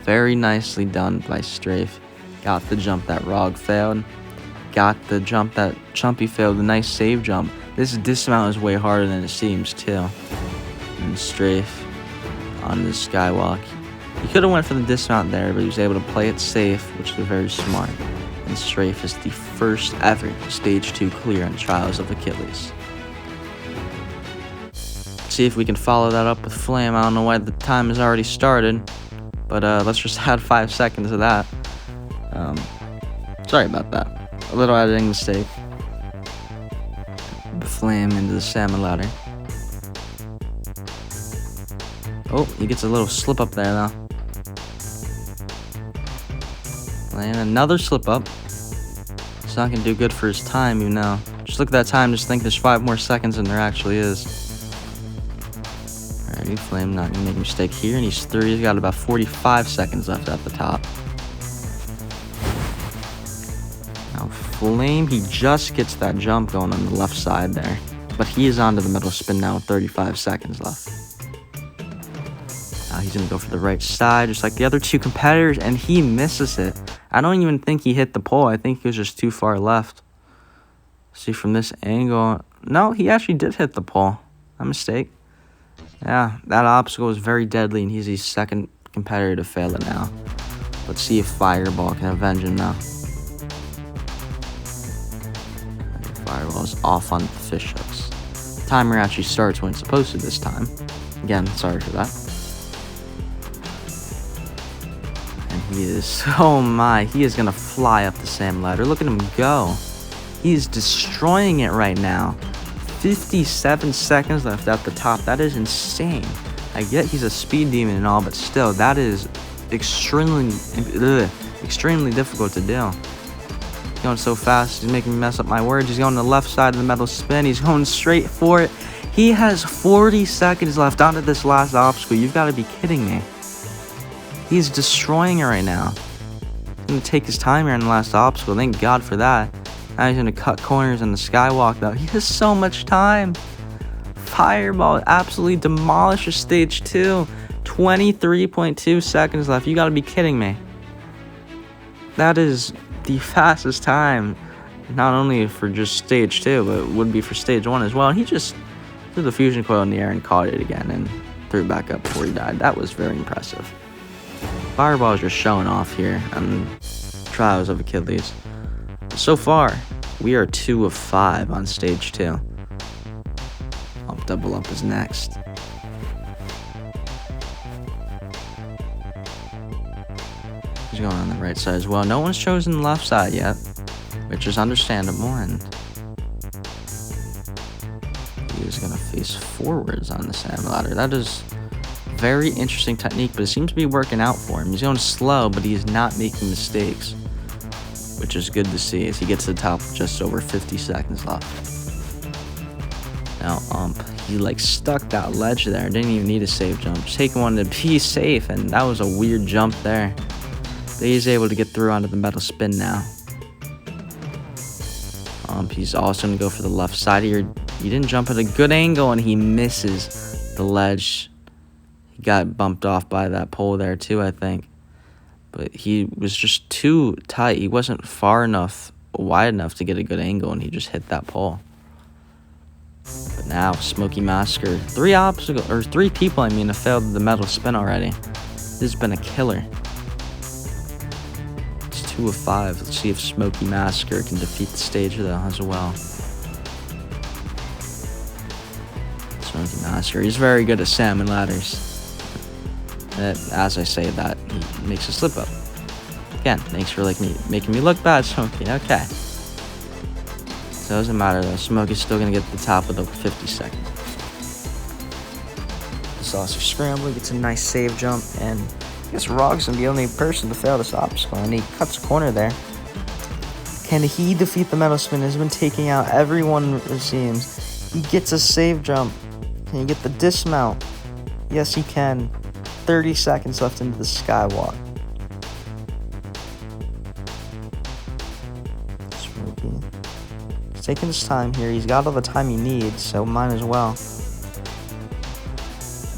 Very nicely done by Strafe. Got the jump that Rog failed. Got the jump that Chumpy failed. A nice save jump. This dismount is way harder than it seems too. And Strafe on the skywalk. He could have went for the dismount there, but he was able to play it safe, which was very smart. And Strafe is the first ever stage 2 clear in Trials of Achilles. See if we can follow that up with Flame. I don't know why the time has already started, but let's just add 5 seconds of that. Sorry about that. A little editing mistake. The Flame into the salmon ladder. Oh, he gets a little slip up there though. And another slip up. It's not gonna do good for his time, you know. Just look at that time, just think there's 5 more seconds than there actually is. Alrighty, Flame not gonna make a mistake here, and he's through. He's got about 45 seconds left at the top. Now Flame, he just gets that jump going on the left side there. But he is onto the middle spin now with 35 seconds left. Now he's gonna go for the right side, just like the other 2 competitors, and he misses it. I don't even think he hit the pole. I think he was just too far left. See from this angle. No, he actually did hit the pole. My mistake. Yeah, that obstacle was very deadly, and he's the second competitor to fail it now. Let's see if Fireball can avenge him now. Fireball is off on the fish hooks. Timer actually starts when it's supposed to this time. Again, sorry for that. He is, oh my, he is going to fly up the salmon ladder. Look at him go. He is destroying it right now. 57 seconds left at the top. That is insane. I get he's a speed demon and all, but still, that is extremely difficult to do. He's going so fast, he's making me mess up my words. He's going to the left side of the metal spin. He's going straight for it. He has 40 seconds left onto this last obstacle. You've got to be kidding me. He's destroying it right now. He's going to take his time here in the last obstacle. Thank God for that. Now he's going to cut corners on the skywalk, though. He has so much time. Fireball absolutely demolishes stage 2. 23.2 seconds left. You got to be kidding me. That is the fastest time. Not only for just stage 2, but it would be for stage 1 as well. And he just threw the fusion coil in the air and caught it again and threw it back up before he died. That was very impressive. Fireball is just showing off here on Trials of Achilles. So far, we are 2 of 5 on stage 2. Double up is next. He's going on the right side as well. No one's chosen the left side yet, which is understandable, and he is going to face forwards on the salmon ladder. That is very interesting technique, but it seems to be working out for him. He's going slow, but he is not making mistakes, which is good to see as he gets to the top with just over 50 seconds left. Now, he like stuck that ledge there. Didn't even need a safe jump. Just taking one to be safe, and that was a weird jump there. But he's able to get through onto the metal spin now. He's also going to go for the left side here. He didn't jump at a good angle, and he misses the ledge. He got bumped off by that pole there too, I think. But he was just too tight. He wasn't far enough, wide enough to get a good angle, and he just hit that pole. But now, Smoky Masker, 3 people, have failed the metal spin already. This has been a killer. It's 2 of 5. Let's see if Smoky Masker can defeat the stage though as well. Smoky Masker, he's very good at salmon ladders. As I say that, he makes a slip up. Again, thanks for making me look bad, Smokey. Okay. So it doesn't matter though. Smokey's still gonna get to the top with over 50 seconds. The Saucer Scrambler gets a nice save jump, and I guess Rog's gonna be the only person to fail this obstacle, and he cuts a corner there. Can he defeat the metal spin? He's been taking out everyone, it seems. He gets a save jump. Can he get the dismount? Yes, he can. 30 seconds left into the skywalk. Smoky. taking his time here. He's got all the time he needs, so might as well.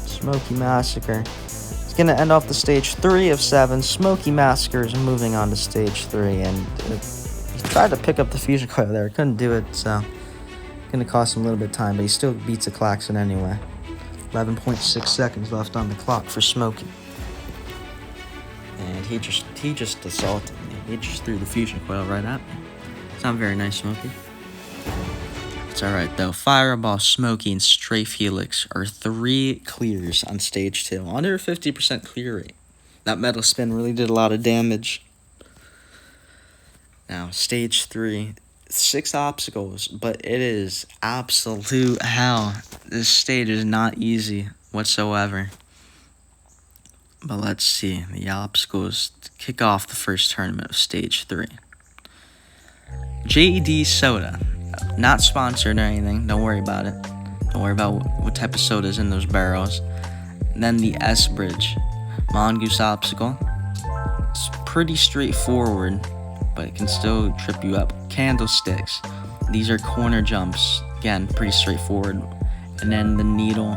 Smoky Massacre. He's going to end off the stage 3 of 7. Smoky Massacre is moving on to stage 3, and he tried to pick up the fusion coil there. Couldn't do it, so going to cost him a little bit of time, but he still beats a klaxon anyway. 11.6 seconds left on the clock for Smoky. And he just assaulted me. He just threw the fusion coil right at me. It's not very nice, Smoky. It's alright though. Fireball, Smoky, and Strafe Helix are 3 clears on stage 2. Under a 50% clear rate. That metal spin really did a lot of damage. Now, stage 3. 6 obstacles, but it is absolute hell. This stage is not easy whatsoever. But let's see. The obstacles to kick off the first tournament of stage 3. JD Soda. Not sponsored or anything. Don't worry about it. Don't worry about what type of soda is in those barrels. And then the S Bridge. Mongoose obstacle. It's pretty straightforward, but it can still trip you up. Candlesticks. These are corner jumps. Again, pretty straightforward. And then the needle.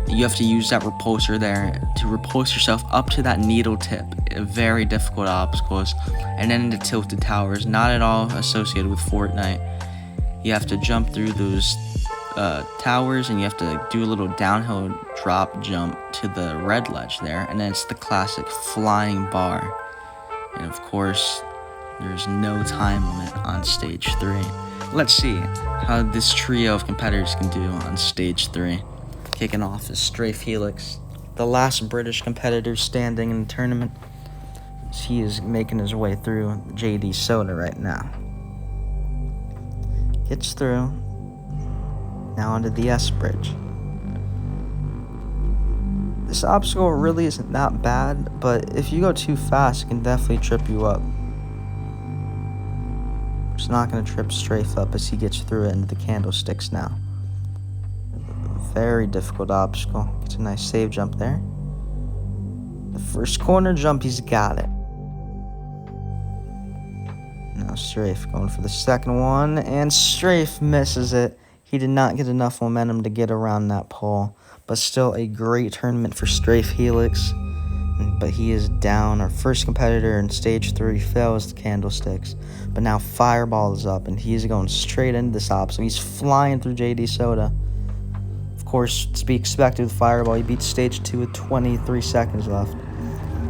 You have to use that repulsor there to repulse yourself up to that needle tip. Very difficult obstacles. And then the tilted towers. Not at all associated with Fortnite. You have to jump through those towers, and you have to do a little downhill drop jump to the red ledge there. And then it's the classic flying bar. And of course, there's no time limit on stage 3. Let's see how this trio of competitors can do on stage 3. Kicking off is Strafe Helix, the last British competitor standing in the tournament. He is making his way through JD Soda right now. Gets through. Now onto the S Bridge. This obstacle really isn't that bad, but if you go too fast, it can definitely trip you up. It's not going to trip Strafe up as he gets through it into the candlesticks now. Very difficult obstacle. Gets a nice save jump there. The first corner jump, he's got it. Now Strafe going for the second one, and Strafe misses it. He did not get enough momentum to get around that pole, but still a great tournament for Strafe Helix. But he is down. Our first competitor in stage 3 fails the candlesticks, but now Fireball is up, and he's going straight into this obstacle. He's flying through JD Soda. Of course, to be expected with Fireball, he beats stage 2 with 23 seconds left.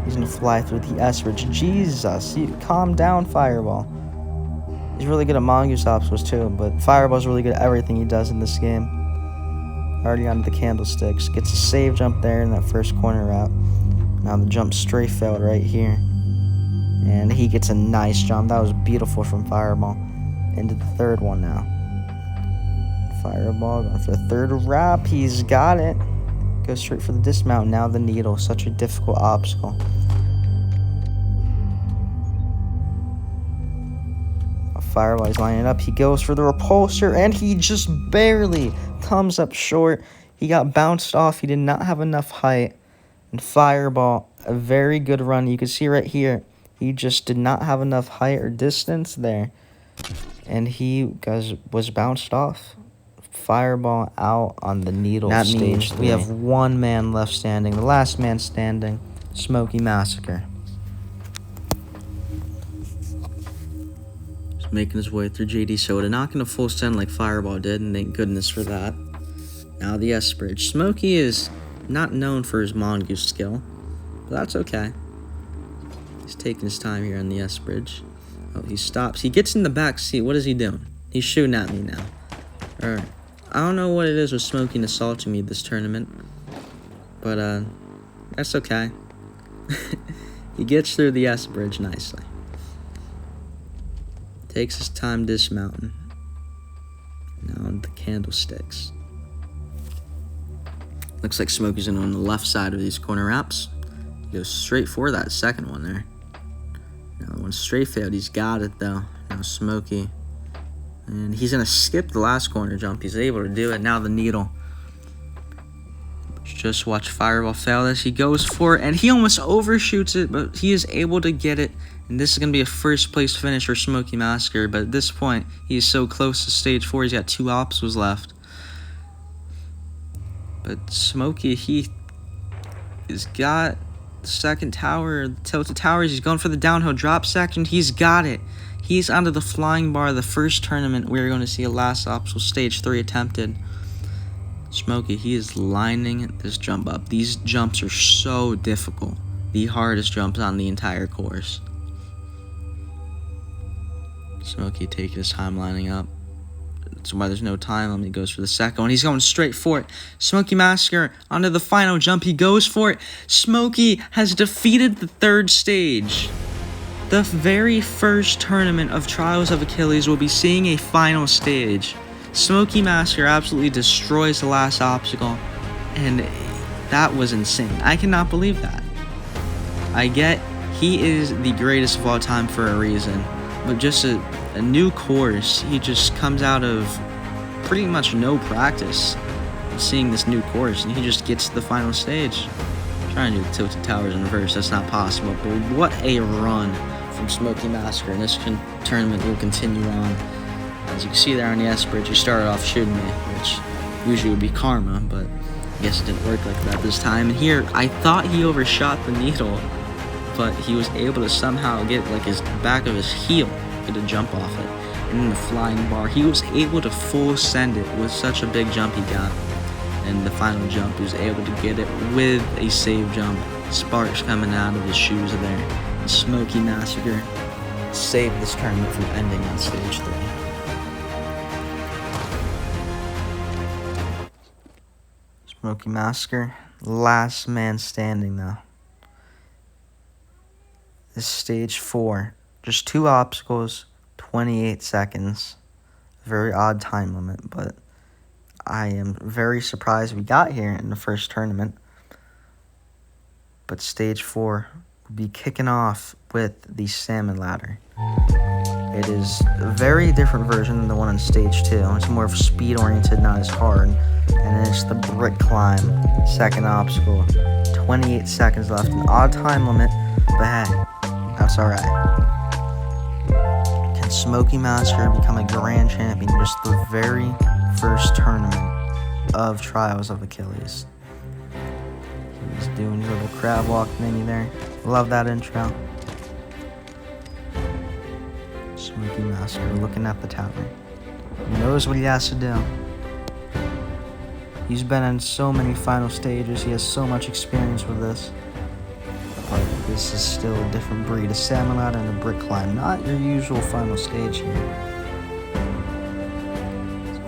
He's going to fly through the S Bridge. Jesus, calm down, Fireball. He's really good at Mongoose obstacles too, but Fireball's really good at everything he does in this game. Already onto the candlesticks. Gets a save jump there in that first corner route. Now the jump straight failed right here. And he gets a nice jump. That was beautiful from Fireball. Into the third one now. Fireball going for the third wrap. He's got it. Goes straight for the dismount. Now the needle. Such a difficult obstacle. Fireball is lining up. He goes for the repulsor, and he just barely comes up short. He got bounced off. He did not have enough height. And Fireball, a very good run. You can see right here, he just did not have enough height or distance there. And he was bounced off. Fireball out on the needle stage 3. We have one man left standing. The last man standing, Smoky Massacre. Just making his way through JD Soda. Not going to full send like Fireball did, and thank goodness for that. Now the S Bridge. Smoky is not known for his Mongoose skill, but that's okay. He's taking his time here on the S Bridge. Oh, he stops. He gets in the back seat. What is he doing? He's shooting at me now. Alright. I don't know what it is with Smoky and assaulting me this tournament, but that's okay. He gets through the S Bridge nicely. Takes his time dismounting. Now on the candlesticks. Looks like Smoky's in on the left side of these corner wraps. He goes straight for that second one there. Now the one straight failed. He's got it though. Now Smoky. And he's going to skip the last corner jump. He's able to do it. Now the needle. Just watch Fireball fail this. He goes for it, and he almost overshoots it, but he is able to get it. And this is going to be a first-place finish for Smoky Massacre. But at this point, he is so close to stage 4. He's got 2 obstacles left. But Smoky, he has got the second tower, the tilted towers. He's going for the downhill drop section. He's got it. He's onto the flying bar. The first tournament, we're going to see a last obstacle, stage 3 attempted. Smoky, he is lining this jump up. These jumps are so difficult. The hardest jumps on the entire course. Smoky taking his time lining up. That's why there's no time limit. He goes for the second one. He's going straight for it. Smoky Massacre onto the final jump. He goes for it. Smoky has defeated the 3rd stage. The very first tournament of Trials of Achilles will be seeing a final stage. Smoky Massacre absolutely destroys the last obstacle, and that was insane. I cannot believe that. I get he is the greatest of all time for a reason, but just a new course, he just comes out of pretty much no practice seeing this new course, and he just gets to the final stage. Trying to do the tilted towers in reverse, that's not possible, but what a run from Smoky Massacre, and this tournament will continue on. As you can see there on the S-Bridge, he started off shooting me, which usually would be karma, but I guess it didn't work like that this time. And here, I thought he overshot the needle, but he was able to somehow get like his back of his heel, get a jump off it. And then the flying bar, he was able to full send it with such a big jump he got. And the final jump, he was able to get it with a save jump. Sparks coming out of his shoes there. And Smoky Massacre saved this tournament from ending on stage 3. Smoky Massacre, last man standing though. This is stage 4. Just 2 obstacles, 28 seconds. Very odd time limit, but I am very surprised we got here in the first tournament. But stage 4 will be kicking off with the salmon ladder. It is a very different version than the one on stage 2. It's more speed oriented, not as hard. And then it's the brick climb, second obstacle. 28 seconds left, an odd time limit, but hey, that's alright. Can Smoky Massacre become a grand champion in just the very first tournament of Trials of Achilles? He's doing his little crab walk thingy there. Love that intro. Smoky Massacre looking at the tower. He knows what he has to do. He's been in so many final stages. He has so much experience with this. But this is still a different breed. A salmon ladder and a brick climb. Not your usual final stage here.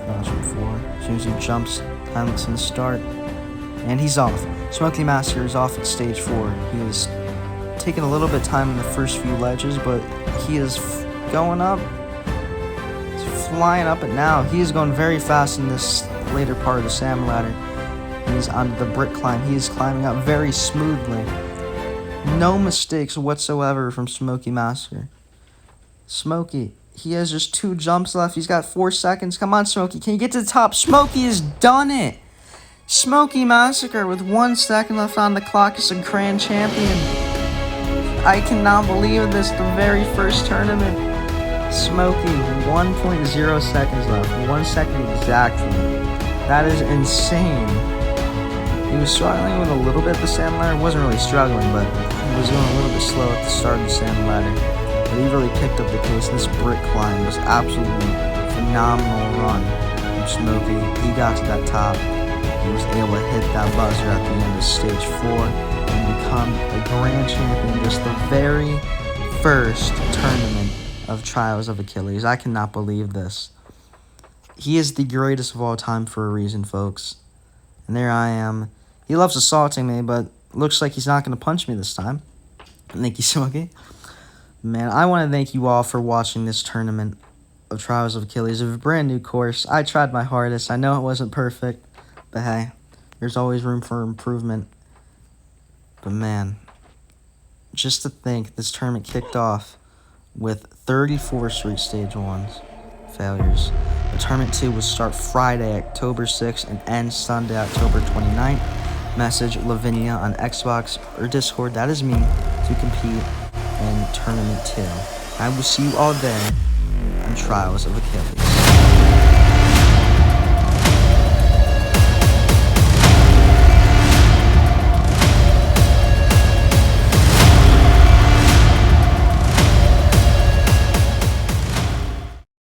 As soon as he jumps, time looks in the start. And he's off. Smoky Massacre is off at stage 4. He was taking a little bit of time in the first few ledges, but he is going up. He's flying up it now. He is going very fast in this later part of the salmon ladder. He's on the brick climb. He is climbing up very smoothly. No mistakes whatsoever from Smoky Massacre. Smoky, he has just 2 jumps left. He's got 4 seconds. Come on, Smoky. Can you get to the top? Smoky has done it. Smoky Massacre with 1 second left on the clock is a grand champion. I cannot believe this. The very first tournament. Smoky, 1.0 seconds left. 1 second exactly. That is insane. He was struggling with a little bit the salmon ladder. He wasn't really struggling, but he was going a little bit slow at the start of the salmon ladder. But he really picked up the pace. This brick climb was absolutely phenomenal run from Smoky. He got to that top. He was able to hit that buzzer at the end of stage 4 and become a grand champion. Just the very first tournament of Trials of Achilles. I cannot believe this. He is the greatest of all time for a reason, folks. And there I am. He loves assaulting me, but looks like he's not going to punch me this time. Thank you, Smoky. Man, I want to thank you all for watching this tournament of Trials of Achilles. It's a brand new course. I tried my hardest. I know it wasn't perfect, but hey, there's always room for improvement. But man, just to think this tournament kicked off with 34 straight stage 1s failures. The tournament 2 will start Friday, October 6th and end Sunday, October 29th. message Lavinia on Xbox or Discord, that is me, to compete in Tournament 2. I will see you all there on Trials of Achilles.